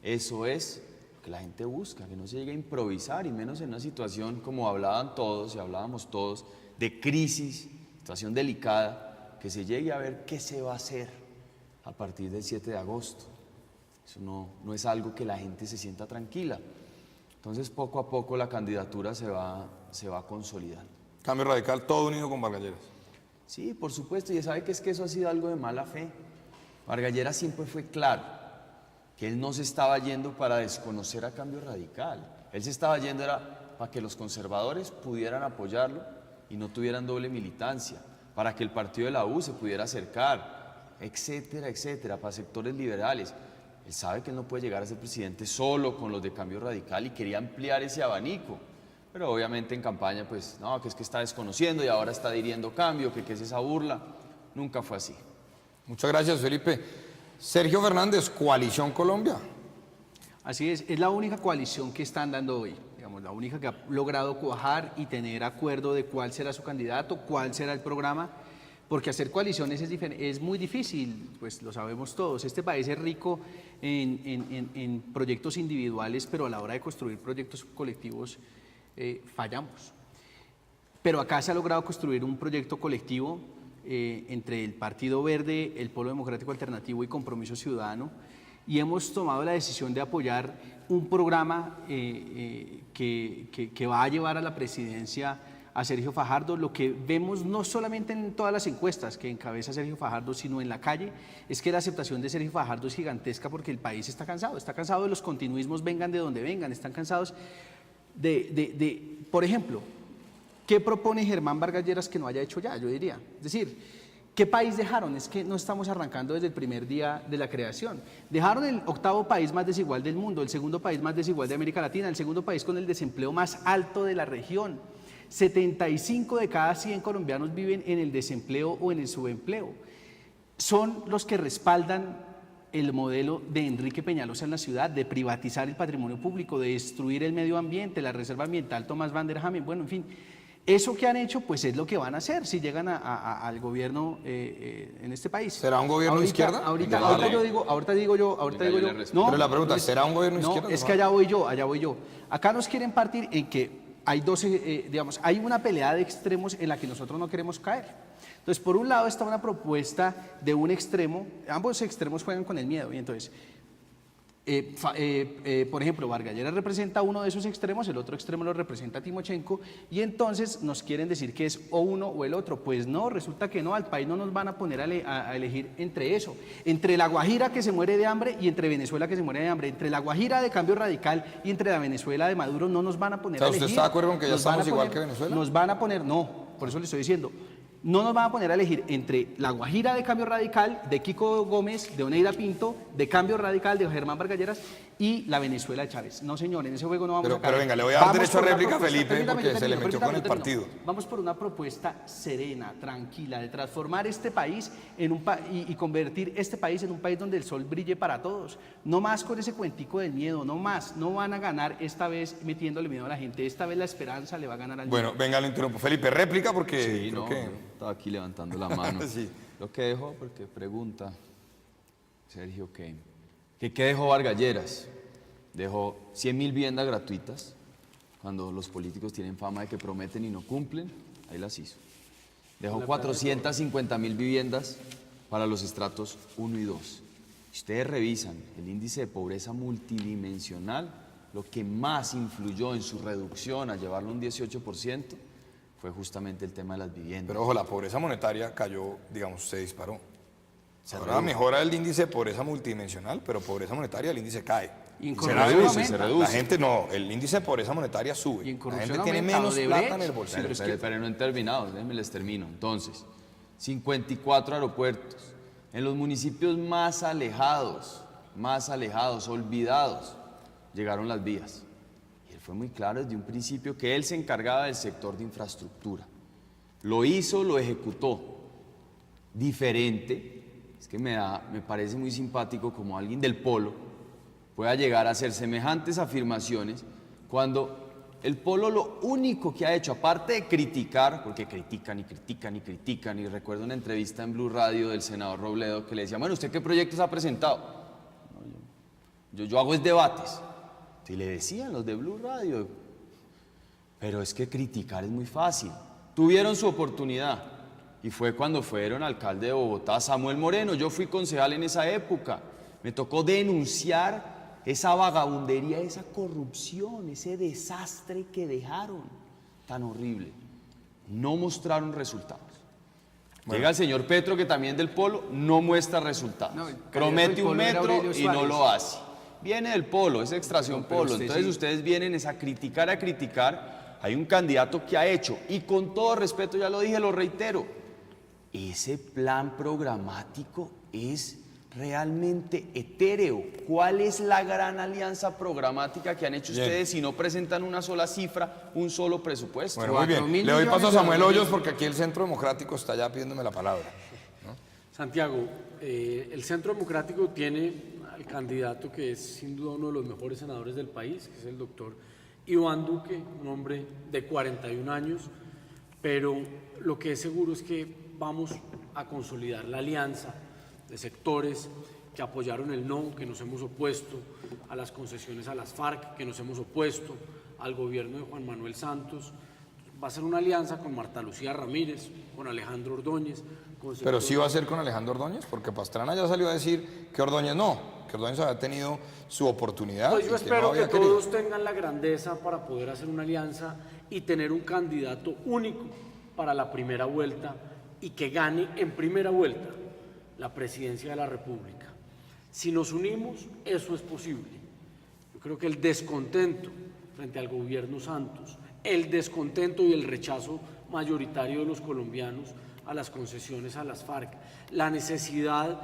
eso es lo que la gente busca, que no se llegue a improvisar, y menos en una situación como hablaban todos y hablábamos todos, de crisis, situación delicada, que se llegue a ver qué se va a hacer a partir del 7 de agosto. Eso no es algo que la gente se sienta tranquila. Entonces, poco a poco la candidatura se va consolidando. Cambio Radical, todo unido con Vargas Lleras. Sí, por supuesto, y sabe que es que eso ha sido algo de mala fe. Vargas Lleras siempre fue claro que él no se estaba yendo para desconocer a Cambio Radical. Él se estaba yendo era para que los conservadores pudieran apoyarlo y no tuvieran doble militancia, para que el partido de la U se pudiera acercar, etcétera, etcétera, para sectores liberales. Él sabe que él no puede llegar a ser presidente solo con los de Cambio Radical y quería ampliar ese abanico. Pero obviamente en campaña, pues, no, que es que está desconociendo y ahora está dirigiendo cambio, que es esa burla. Nunca fue así. Muchas gracias, Felipe. Sergio Fernández, Coalición Colombia. Así es la única coalición que están dando hoy, digamos, la única que ha logrado cuajar y tener acuerdo de cuál será su candidato, cuál será el programa, porque hacer coaliciones es muy difícil, pues lo sabemos todos. Este país es rico en proyectos individuales, pero a la hora de construir proyectos colectivos fallamos. Pero acá se ha logrado construir un proyecto colectivo entre el Partido Verde, el Polo Democrático Alternativo y Compromiso Ciudadano, y hemos tomado la decisión de apoyar un programa que va a llevar a la presidencia a Sergio Fajardo. Lo que vemos no solamente en todas las encuestas que encabeza Sergio Fajardo, sino en la calle, es que la aceptación de Sergio Fajardo es gigantesca porque el país está cansado de los continuismos, vengan de donde vengan, están cansados por ejemplo, ¿qué propone Germán Vargas Lleras que no haya hecho ya? Yo diría, es decir, ¿qué país dejaron? Es que no estamos arrancando desde el primer día de la creación. Dejaron el 8º país más desigual del mundo, el 2º país más desigual de América Latina, el 2º país con el desempleo más alto de la región. 75 de cada 100 colombianos viven en el desempleo o en el subempleo. Son los que respaldan el modelo de Enrique Peñalosa en la ciudad, de privatizar el patrimonio público, de destruir el medio ambiente, la reserva ambiental Tomás Van der Hamen. Bueno, en fin, eso que han hecho, pues es lo que van a hacer si llegan al gobierno en este país. ¿Será un gobierno de izquierda? Ahorita digo yo. No, pero la pregunta, ¿será un gobierno de izquierda? No, es que allá voy yo. Acá nos quieren partir en que hay hay una pelea de extremos en la que nosotros no queremos caer. Entonces, por un lado está una propuesta de un extremo, ambos extremos juegan con el miedo, y entonces, por ejemplo, Vargas Lleras representa uno de esos extremos, el otro extremo lo representa Timochenko, y entonces nos quieren decir que es o uno o el otro. Pues no, resulta que no, al país no nos van a poner a elegir entre eso, entre la Guajira que se muere de hambre y entre Venezuela que se muere de hambre, entre la Guajira de Cambio Radical y entre la Venezuela de Maduro no nos van a poner a elegir. ¿Usted está de acuerdo con que ya estamos igual que Venezuela? Nos van a poner, no, por eso le estoy diciendo. No nos van a poner a elegir entre la Guajira de Cambio Radical, de Kiko Gómez, de Oneida Pinto, de Cambio Radical, de Germán Vargas Lleras y la Venezuela de Chávez. No, señor, en ese juego no vamos a caer. Pero venga, le voy a dar derecho a réplica a Felipe porque se le metió con el partido. Vamos por una propuesta serena, tranquila, de transformar este país y convertir este país en un país donde el sol brille para todos. No más con ese cuentico del miedo, no más. No van a ganar esta vez metiéndole miedo a la gente. Esta vez la esperanza le va a ganar al Bueno, venga, lo interrumpo. Felipe, réplica porque sí, creo que... Estaba aquí levantando la mano. Sí. Lo que dejó, porque pregunta Sergio ¿qué dejó Vargas Lleras? Dejó 100.000 viviendas gratuitas, cuando los políticos tienen fama de que prometen y no cumplen, ahí las hizo. Dejó 450.000 viviendas para los estratos 1 y 2. Si ustedes revisan el índice de pobreza multidimensional, lo que más influyó en su reducción a llevarlo a un 18%, fue justamente el tema de las viviendas. Pero ojo, la pobreza monetaria cayó, digamos, se disparó. Ahora mejora el índice de pobreza multidimensional, pero pobreza monetaria el índice cae. Se reduce. La gente no, el índice de pobreza monetaria sube. La gente tiene menos plata en el bolsillo. Pero no he terminado, déjenme les termino. Entonces, 54 aeropuertos en los municipios más alejados, olvidados, llegaron las vías. Fue muy claro desde un principio que él se encargaba del sector de infraestructura. Lo hizo, lo ejecutó. Diferente, es que me parece muy simpático como alguien del Polo pueda llegar a hacer semejantes afirmaciones cuando el Polo lo único que ha hecho, aparte de criticar, porque critican, y recuerdo una entrevista en Blue Radio del senador Robledo que le decía, bueno, ¿usted qué proyectos ha presentado? No, yo hago es debates. Y le decían los de Blue Radio, pero es que criticar es muy fácil. Tuvieron su oportunidad y fue cuando fueron alcalde de Bogotá Samuel Moreno. Yo fui concejal en esa época. Me tocó denunciar esa vagabundería, esa corrupción, ese desastre que dejaron tan horrible. No mostraron resultados. Bueno. Llega el señor Petro, que también del Polo, no muestra resultados. No, promete un metro y no lo hace. Viene del Polo, es extracción Polo, entonces sí. Ustedes vienen a criticar. Hay un candidato que ha hecho, y con todo respeto, ya lo dije, lo reitero, ese plan programático es realmente etéreo. ¿Cuál es la gran alianza programática que han hecho Bien. ustedes si no presentan una sola cifra, un solo presupuesto? Bueno, muy bien. 4.000 Le doy paso a millones de Samuel dólares. Hoyos porque aquí el Centro Democrático está ya pidiéndome la palabra. Santiago, el Centro Democrático tiene al candidato que es sin duda uno de los mejores senadores del país, que es el doctor Iván Duque, un hombre de 41 años, pero lo que es seguro es que vamos a consolidar la alianza de sectores que apoyaron el no, que nos hemos opuesto a las concesiones a las FARC, que nos hemos opuesto al gobierno de Juan Manuel Santos. Va a ser una alianza con Marta Lucía Ramírez, con Alejandro Ordóñez. Pero sí va a ser con Alejandro Ordóñez, porque Pastrana ya salió a decir que Ordóñez no, que Ordóñez había tenido su oportunidad. Pues yo y no espero que había querido. todos tengan la grandeza para poder hacer una alianza y tener un candidato único para la primera vuelta y que gane en primera vuelta la presidencia de la República. Si nos unimos, eso es posible. Yo creo que el descontento frente al gobierno Santos, el descontento y el rechazo mayoritario de los colombianos a las concesiones a las FARC, la necesidad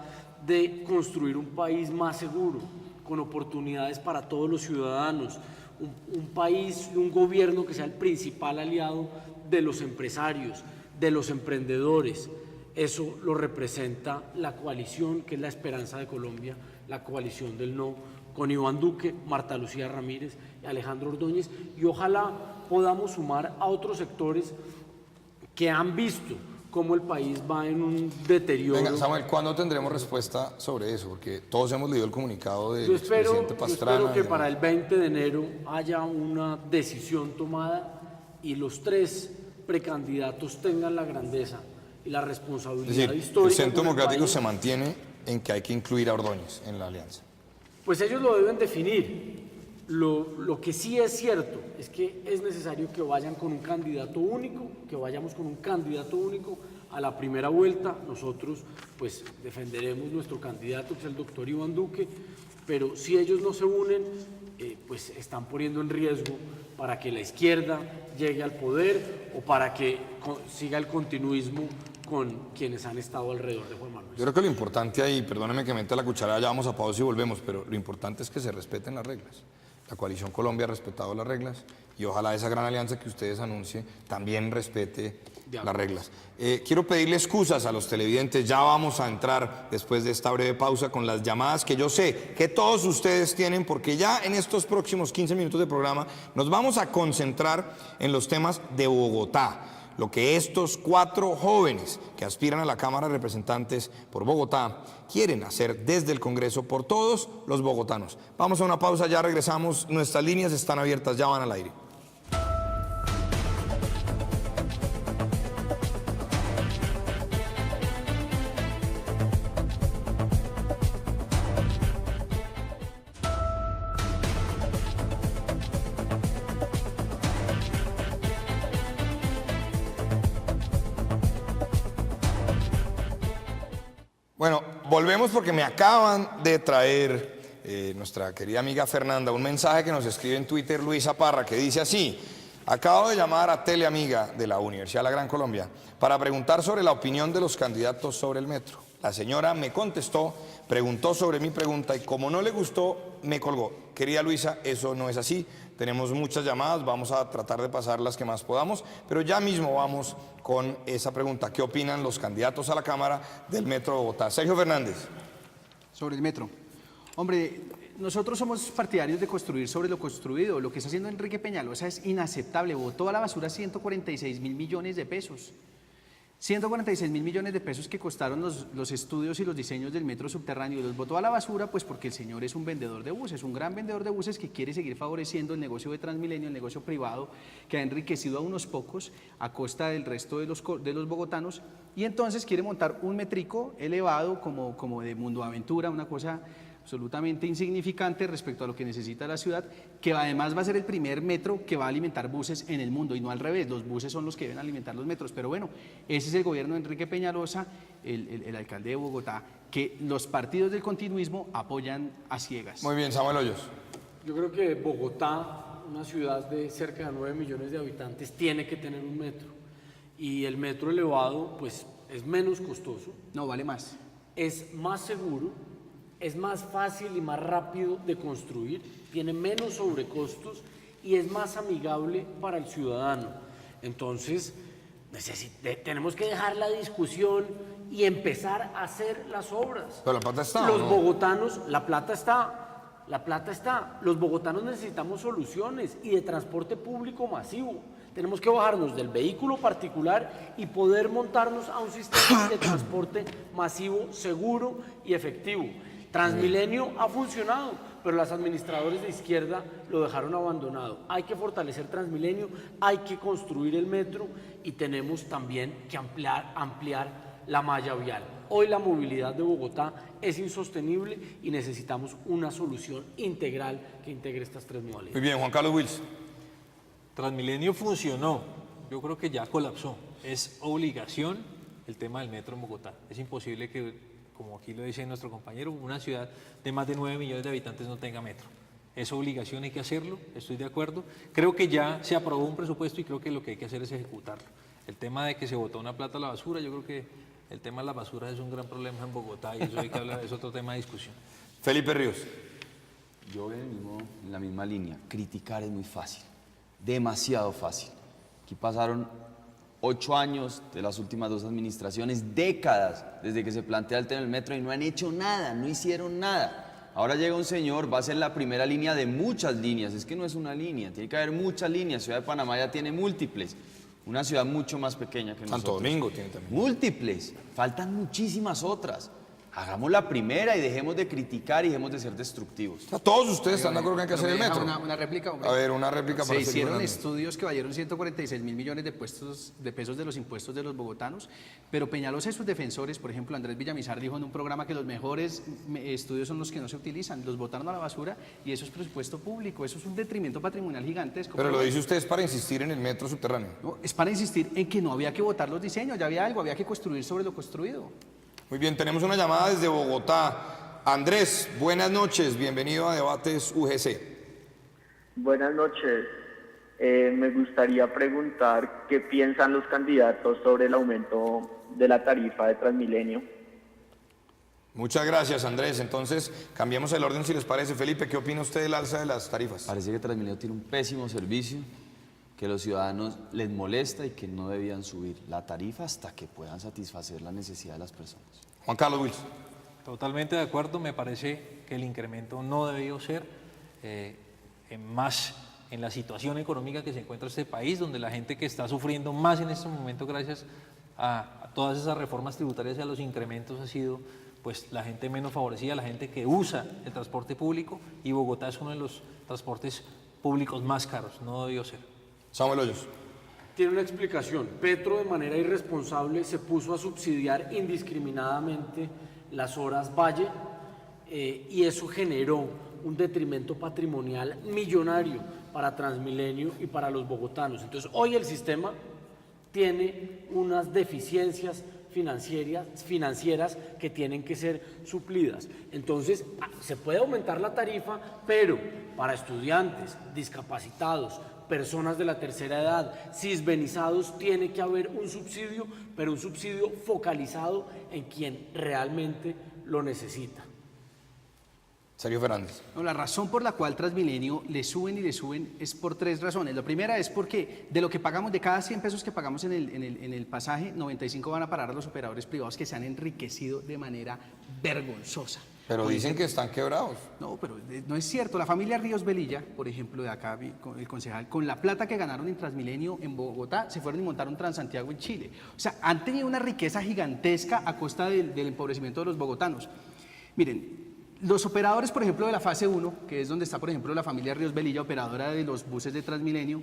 de construir un país más seguro, con oportunidades para todos los ciudadanos, un país y un gobierno que sea el principal aliado de los empresarios, de los emprendedores. Eso lo representa la coalición, que es la esperanza de Colombia, la coalición del no, con Iván Duque, Marta Lucía Ramírez y Alejandro Ordóñez, y ojalá podamos sumar a otros sectores que han visto cómo el país va en un deterioro. Venga, Samuel, ¿cuándo tendremos respuesta sobre eso? Porque todos hemos leído el comunicado del Yo espero presidente Pastrana. que para el 20 de enero haya una decisión tomada y los tres precandidatos tengan la grandeza y la Es responsabilidad decir, histórica. el Centro con el Democrático país. se mantiene en que hay que incluir a Ordóñez en la alianza. Pues ellos lo deben definir. Lo que sí es cierto es que es necesario que vayan con un candidato único, que vayamos con un candidato único a la primera vuelta. Nosotros pues defenderemos nuestro candidato, que es el doctor Iván Duque, pero si ellos no se unen, pues están poniendo en riesgo para que la izquierda llegue al poder o para que siga el continuismo con quienes han estado alrededor de Juan Manuel. Yo creo que lo importante ahí, perdóneme que meta la cuchara, ya vamos a pausa y volvemos, pero lo importante es que se respeten las reglas. La Coalición Colombia ha respetado las reglas y ojalá esa gran alianza que ustedes anuncien también respete las reglas. Quiero pedirle excusas a los televidentes, ya vamos a entrar después de esta breve pausa con las llamadas que yo sé que todos ustedes tienen, porque ya en estos próximos 15 minutos de programa nos vamos a concentrar en los temas de Bogotá. Lo que estos 4 jóvenes que aspiran a la Cámara de Representantes por Bogotá quieren hacer desde el Congreso por todos los bogotanos. Vamos a una pausa, ya regresamos, nuestras líneas están abiertas, ya van al aire. Bueno, volvemos porque me acaban de traer nuestra querida amiga Fernanda un mensaje que nos escribe en Twitter Luisa Parra, que dice así: acabo de llamar a Teleamiga de la Universidad de la Gran Colombia para preguntar sobre la opinión de los candidatos sobre el metro. La señora me contestó, preguntó sobre mi pregunta y como no le gustó, me colgó. Querida Luisa, eso no es así. Tenemos muchas llamadas, vamos a tratar de pasar las que más podamos, pero ya mismo vamos con esa pregunta. ¿Qué opinan los candidatos a la Cámara del Metro de Bogotá? Sergio Fernández. Sobre el metro. Hombre, nosotros somos partidarios de construir sobre lo construido. Lo que está haciendo Enrique Peñalosa es inaceptable. Botó a la basura 146.000 millones de pesos. 146.000 millones de pesos que costaron los estudios y los diseños del metro subterráneo. Los botó a la basura pues porque el señor es un vendedor de buses, un gran vendedor de buses que quiere seguir favoreciendo el negocio de Transmilenio, el negocio privado que ha enriquecido a unos pocos a costa del resto de los bogotanos, y entonces quiere montar un metrico elevado como de Mundo Aventura, una cosa absolutamente insignificante respecto a lo que necesita la ciudad, que además va a ser el primer metro que va a alimentar buses en el mundo y no al revés, los buses son los que deben alimentar los metros. Pero bueno, ese es el gobierno de Enrique Peñalosa, el alcalde de Bogotá, que los partidos del continuismo apoyan a ciegas. Muy bien, Samuel Hoyos. Yo creo que Bogotá, una ciudad de cerca de 9 millones de habitantes, tiene que tener un metro. Y el metro elevado, pues, es menos costoso. No, vale más. es más seguro, es más fácil y más rápido de construir, tiene menos sobrecostos y es más amigable para el ciudadano. Entonces, tenemos que dejar la discusión y empezar a hacer las obras. Pero la plata está, Los ¿o no? bogotanos, la plata está. Los bogotanos necesitamos soluciones y de transporte público masivo. Tenemos que bajarnos del vehículo particular y poder montarnos a un sistema de transporte masivo, seguro y efectivo. Transmilenio ha funcionado, pero los administradores de izquierda lo dejaron abandonado. Hay que fortalecer Transmilenio, hay que construir el metro y tenemos también que ampliar la malla vial. Hoy la movilidad de Bogotá es insostenible y necesitamos una solución integral que integre estas tres modalidades. Muy bien, Juan Carlos Wills. Transmilenio funcionó, yo creo que ya colapsó. Es obligación el tema del metro en Bogotá. Es imposible que, como aquí lo dice nuestro compañero, una ciudad de más de 9 millones de habitantes no tenga metro. Es obligación, hay que hacerlo, estoy de acuerdo. Creo que ya se aprobó un presupuesto y creo que lo que hay que hacer es ejecutarlo. El tema de que se botó una plata a la basura, yo creo que el tema de la basura es un gran problema en Bogotá y eso hay que hablar, es otro tema de discusión. Felipe Ríos. Yo voy en la misma línea. Criticar es muy fácil, demasiado fácil. Aquí pasaron 8 años de las últimas 2 administraciones, décadas desde que se plantea el tema del metro y no han hecho nada, no hicieron nada. Ahora llega un señor, va a ser la primera línea de muchas líneas. Es que no es una línea, tiene que haber muchas líneas. Ciudad de Panamá ya tiene múltiples. Una ciudad mucho más pequeña que nosotros. Santo Domingo tiene también. Múltiples. Faltan muchísimas otras. Hagamos la primera y dejemos de criticar y dejemos de ser destructivos. O sea, todos ustedes están de acuerdo que hay que hacer el metro. Una réplica, hombre. A ver, una réplica Se para hicieron Felipe estudios que valieron 146.000 millones de pesos de los impuestos de los bogotanos, pero Peñalosa y sus defensores, por ejemplo, Andrés Villamizar dijo en un programa que los mejores estudios son los que no se utilizan, los botaron a la basura y eso es presupuesto público, eso es un detrimento patrimonial gigantesco. Pero lo dice usted es para insistir en el metro subterráneo. No, es para insistir en que no había que votar los diseños, ya había algo, había que construir sobre lo construido. Muy bien, tenemos una llamada desde Bogotá. Andrés, buenas noches, bienvenido a Debates UGC. Buenas noches. Me gustaría preguntar qué piensan los candidatos sobre el aumento de la tarifa de Transmilenio. Muchas gracias, Andrés. Entonces, cambiemos el orden si les parece. Felipe, ¿qué opina usted del alza de las tarifas? Parece que Transmilenio tiene un pésimo servicio, que a los ciudadanos les molesta y que no debían subir la tarifa hasta que puedan satisfacer la necesidad de las personas. Juan Carlos Wills. Totalmente de acuerdo, me parece que el incremento no debió ser más en la situación económica que se encuentra este país, donde la gente que está sufriendo más en este momento gracias a todas esas reformas tributarias y a los incrementos ha sido pues la gente menos favorecida, la gente que usa el transporte público, y Bogotá es uno de los transportes públicos más caros, no debió ser. Samuel Hoyos. Tiene una explicación. Petro, de manera irresponsable, se puso a subsidiar indiscriminadamente las horas valle y eso generó un detrimento patrimonial millonario para Transmilenio y para los bogotanos. Entonces, hoy el sistema tiene unas deficiencias financieras que tienen que ser suplidas. Entonces, se puede aumentar la tarifa, pero para estudiantes, discapacitados, personas de la tercera edad, cisbenizados, tiene que haber un subsidio, pero un subsidio focalizado en quien realmente lo necesita. Sergio Fernández. No, la razón por la cual Transmilenio le suben es por 3 razones. La primera es porque de lo que pagamos, de cada 100 pesos que pagamos en el pasaje, 95 van a parar a los operadores privados que se han enriquecido de manera vergonzosa. Pero dicen que están quebrados. No, pero no es cierto. La familia Ríos Velilla, por ejemplo, de acá, el concejal, con la plata que ganaron en Transmilenio en Bogotá, se fueron y montaron Transantiago en Chile. O sea, han tenido una riqueza gigantesca a costa del empobrecimiento de los bogotanos. Miren, los operadores, por ejemplo, de la fase 1, que es donde está, por ejemplo, la familia Ríos Velilla, operadora de los buses de Transmilenio,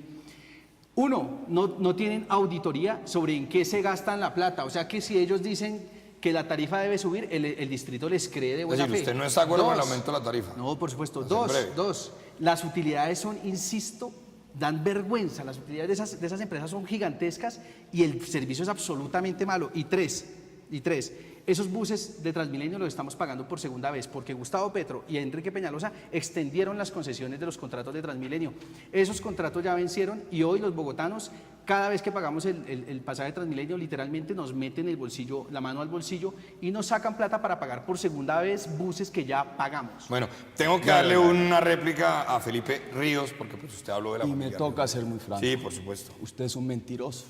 no tienen auditoría sobre en qué se gastan la plata. O sea, que si ellos dicen que la tarifa debe subir, el distrito les cree de buena fe. Es decir, usted no está de acuerdo con el aumento de la tarifa. No, por supuesto. Pues Dos. Las utilidades son, insisto, dan vergüenza. Las utilidades de esas empresas son gigantescas y el servicio es absolutamente malo. Y 3, Y tres, esos buses de Transmilenio los estamos pagando por segunda vez porque Gustavo Petro y Enrique Peñalosa extendieron las concesiones de los contratos de Transmilenio. Esos contratos ya vencieron y hoy los bogotanos, cada vez que pagamos el pasaje de Transmilenio, literalmente nos meten el bolsillo, la mano al bolsillo y nos sacan plata para pagar por segunda vez buses que ya pagamos. Bueno, tengo que darle una réplica a Felipe Ríos, porque pues usted habló de la Y familia me toca Ríos. ser muy franco. Sí, por supuesto. Usted es un mentiroso.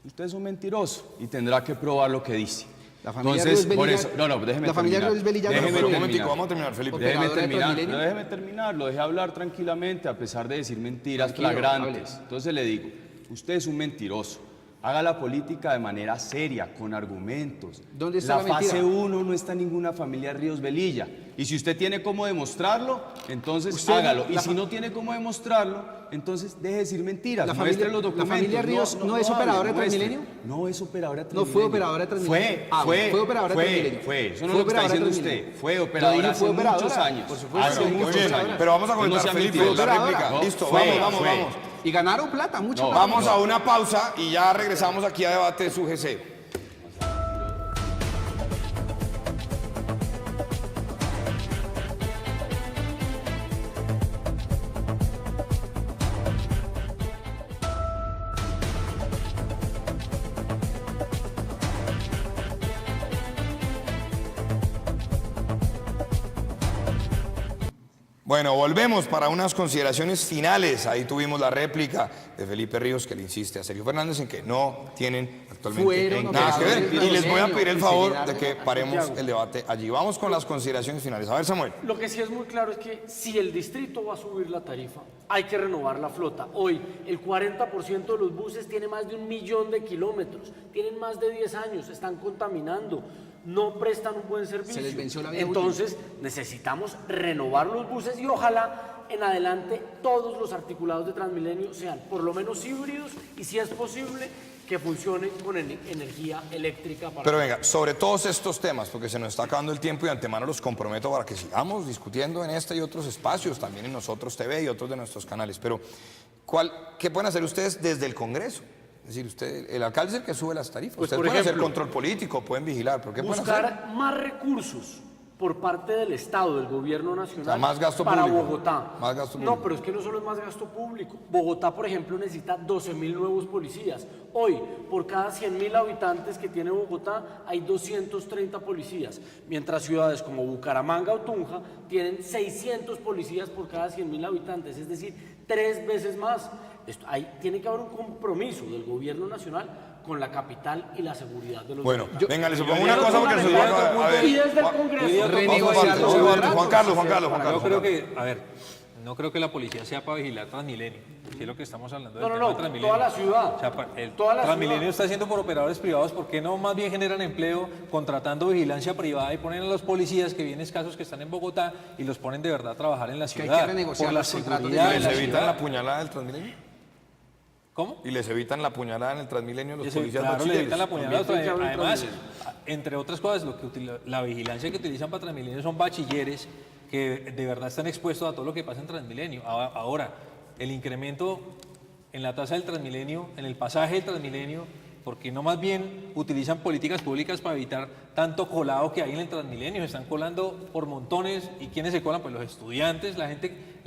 Usted es un mentiroso y tendrá que probar lo que dice. La familia Entonces, Ríos por Velilla- eso, no, déjeme la familia terminar. Ríos Velilla no Déjeme fue- Pero un terminar. momentico, vamos a terminar, Felipe. Operadora Déjeme de terminar, Transmilenio. déjeme terminar, lo dejé hablar tranquilamente a pesar de decir mentiras Tranquilo, flagrantes. hable. Entonces le digo, usted es un mentiroso. Haga la política de manera seria, con argumentos. ¿Dónde está la fase mentira? 1 no está ninguna familia Ríos Velilla. Y si usted tiene cómo demostrarlo, entonces Usted- hágalo. Y la si fa- no tiene cómo demostrarlo, entonces deje de decir mentiras. La Muestre familia- los la documentos. familia Ríos no es operadora de muestre. Transmilenio. No es operadora de No Transmilenio. fue operadora de Transmilenio. Fue operadora de Transmilenio. Fue. Eso no Fue es lo que está operadora de diciendo usted. Transmilenio. Fue Yo operadora dije hace fue operadora. muchos años. Por supuesto, Hace yo dije Muy muchos bien, años. pero vamos a Entonces comentar, no sea Felipe, mentiroso. la réplica. No, Listo, fue. vamos. Y ganaron plata, mucha No, plata. Vamos a una pausa y ya regresamos aquí a Debates UGC. Bueno, volvemos para unas consideraciones finales. Ahí tuvimos la réplica de Felipe Ríos que le insiste a Sergio Fernández en que no tienen actualmente Fueron nada que ver. operadores Y les voy a pedir el y favor se de que llenaron. paremos el debate allí. Vamos con las consideraciones finales. A ver, Samuel. Lo que sí es muy claro es que si el distrito va a subir la tarifa, hay que renovar la flota. Hoy, el 40% de los buses tiene más de 1 millón de kilómetros, tienen más de 10 años, están contaminando, no prestan un buen servicio. Se les venció la vida Entonces, necesitamos renovar los buses y ojalá en adelante todos los articulados de Transmilenio sean por lo menos híbridos y si es posible que funcionen con energía eléctrica. Pero venga, sobre todos estos temas, porque se nos está acabando el tiempo y de antemano los comprometo para que sigamos discutiendo en este y otros espacios, también en Nosotros TV y otros de nuestros canales. Pero, ¿qué pueden hacer ustedes desde el Congreso? Es decir, el alcalde es el que sube las tarifas. Pues, Ustedes por pueden hacer ejemplo, control político, pueden vigilar, pero ¿qué pueden hacer? buscar más recursos por parte del Estado, del gobierno nacional, O sea, más gasto para público. Bogotá. Más gasto No, público. pero es que no solo es más gasto público. Bogotá, por ejemplo, necesita 12.000 nuevos policías. Hoy, por cada 100.000 habitantes que tiene Bogotá, hay 230 policías, mientras ciudades como Bucaramanga o Tunja tienen 600 policías por cada 100.000 habitantes, es decir, 3 veces más. Tiene que haber un compromiso del gobierno nacional con la capital y la seguridad de los Bueno, bogotanos. venga, les propongo una cosa porque se lo a ver. Y desde el Juan- Congreso renegociar los Juan Carlos. Yo creo que, a ver, no creo que la policía sea para vigilar Transmilenio, que es lo que estamos hablando del No, tema no, de Transmilenio. toda la ciudad. O sea, Toda la Transmilenio ciudad. está haciendo por operadores privados, ¿por qué no más bien generan empleo contratando vigilancia privada y ponen a los policías que vienen escasos que están en Bogotá y los ponen de verdad a trabajar en la Que hay ciudad? que renegociar por la los contratos de seguridad de ¿Les la evitan la ciudad. puñalada del Transmilenio? ¿Cómo? ¿Y les evitan la puñalada en el Transmilenio los policías Claro, le bachilleres? evitan la puñalada. También tiene que haber Además, Transmilenio. entre otras cosas, la vigilancia que utilizan para Transmilenio son bachilleres que de verdad están expuestos a todo lo que pasa en Transmilenio. Ahora, el incremento en la tasa del Transmilenio, en el pasaje del Transmilenio, porque no más bien utilizan políticas públicas para evitar tanto colado que hay en el Transmilenio. Se están colando por montones. ¿Y quiénes se colan? Pues los estudiantes, la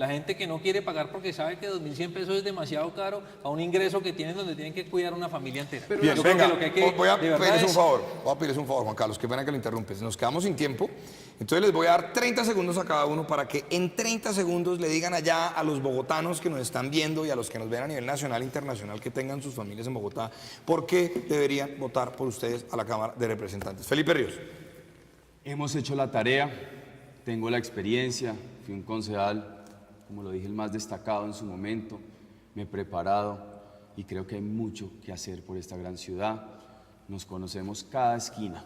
gente que no quiere pagar porque sabe que 2.100 pesos es demasiado caro a un ingreso que tienen donde tienen que cuidar una familia entera. Bien, Yo creo venga, que lo que hay que, voy a de verdad pedirles un es- favor. Voy a pedirles un favor, Juan Carlos, qué pena que lo interrumpes. Nos quedamos sin tiempo. Entonces les voy a dar 30 segundos a cada uno para que en 30 segundos le digan allá a los bogotanos que nos están viendo y a los que nos ven a nivel nacional e internacional que tengan sus familias en Bogotá, por qué deberían votar por ustedes a la Cámara de Representantes. Felipe Ríos. Hemos hecho la tarea, tengo la experiencia, fui un concejal, como lo dije, el más destacado en su momento, me he preparado y creo que hay mucho que hacer por esta gran ciudad. Nos conocemos cada esquina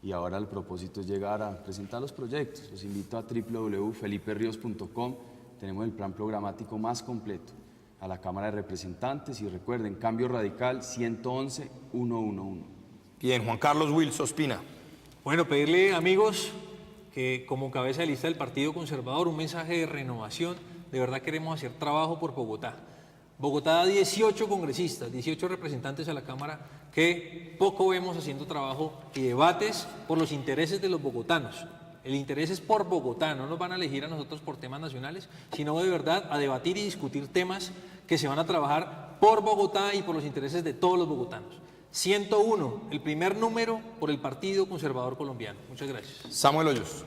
y ahora el propósito es llegar a presentar los proyectos. Los invito a www.feliperíos.com, tenemos el plan programático más completo a la Cámara de Representantes y recuerden, Cambio Radical 111-111. Bien, Juan Carlos Wills Ospina. Bueno, pedirle, amigos, que como cabeza de lista del Partido Conservador, un mensaje de renovación. De verdad queremos hacer trabajo por Bogotá. Bogotá da 18 congresistas, 18 representantes a la Cámara que poco vemos haciendo trabajo y debates por los intereses de los bogotanos. El interés es por Bogotá, no nos van a elegir a nosotros por temas nacionales, sino de verdad a debatir y discutir temas que se van a trabajar por Bogotá y por los intereses de todos los bogotanos. 101, el primer número por el Partido Conservador Colombiano. Muchas gracias. Samuel Hoyos.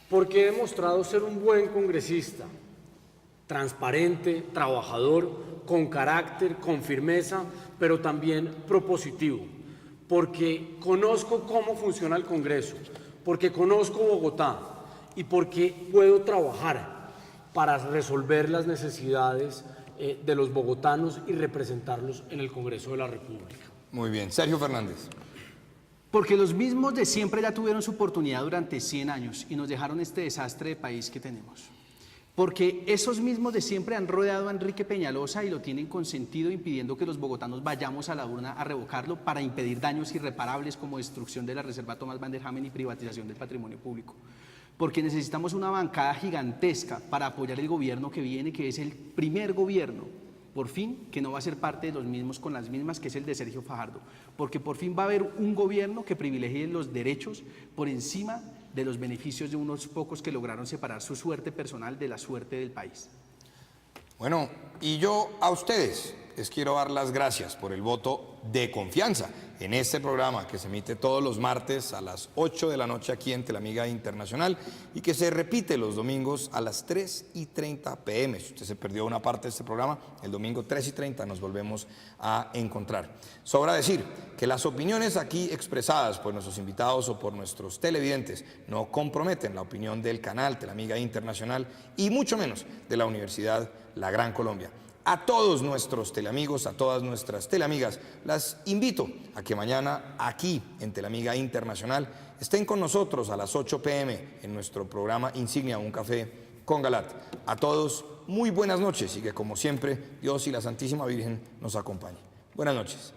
Porque he demostrado ser un buen congresista, transparente, trabajador, con carácter, con firmeza, pero también propositivo. Porque conozco cómo funciona el Congreso, porque conozco Bogotá y porque puedo trabajar para resolver las necesidades de los bogotanos y representarlos en el Congreso de la República. Muy bien. Sergio Fernández. Porque los mismos de siempre ya tuvieron su oportunidad durante 100 años y nos dejaron este desastre de país que tenemos. Porque esos mismos de siempre han rodeado a Enrique Peñalosa y lo tienen consentido, impidiendo que los bogotanos vayamos a la urna a revocarlo para impedir daños irreparables como destrucción de la reserva Thomas van der Hamen y privatización del patrimonio público. Porque necesitamos una bancada gigantesca para apoyar el gobierno que viene, que es el primer gobierno, por fin, que no va a ser parte de los mismos con las mismas, que es el de Sergio Fajardo. Porque por fin va a haber un gobierno que privilegie los derechos por encima de los beneficios de unos pocos que lograron separar su suerte personal de la suerte del país. Bueno, y yo a ustedes les quiero dar las gracias por el voto de confianza en este programa que se emite todos los martes a las 8 de la noche aquí en Telamiga Internacional y que se repite los domingos a las 3:30 p.m. Si usted se perdió una parte de este programa, el domingo 3:30 nos volvemos a encontrar. Sobra decir que las opiniones aquí expresadas por nuestros invitados o por nuestros televidentes no comprometen la opinión del canal Telamiga Internacional y mucho menos de la Universidad La Gran Colombia. A todos nuestros teleamigos, a todas nuestras teleamigas, las invito a que mañana aquí en Telamiga Internacional estén con nosotros a las 8 p.m. en nuestro programa insignia Un Café con Galat. A todos, muy buenas noches y que como siempre Dios y la Santísima Virgen nos acompañen. Buenas noches.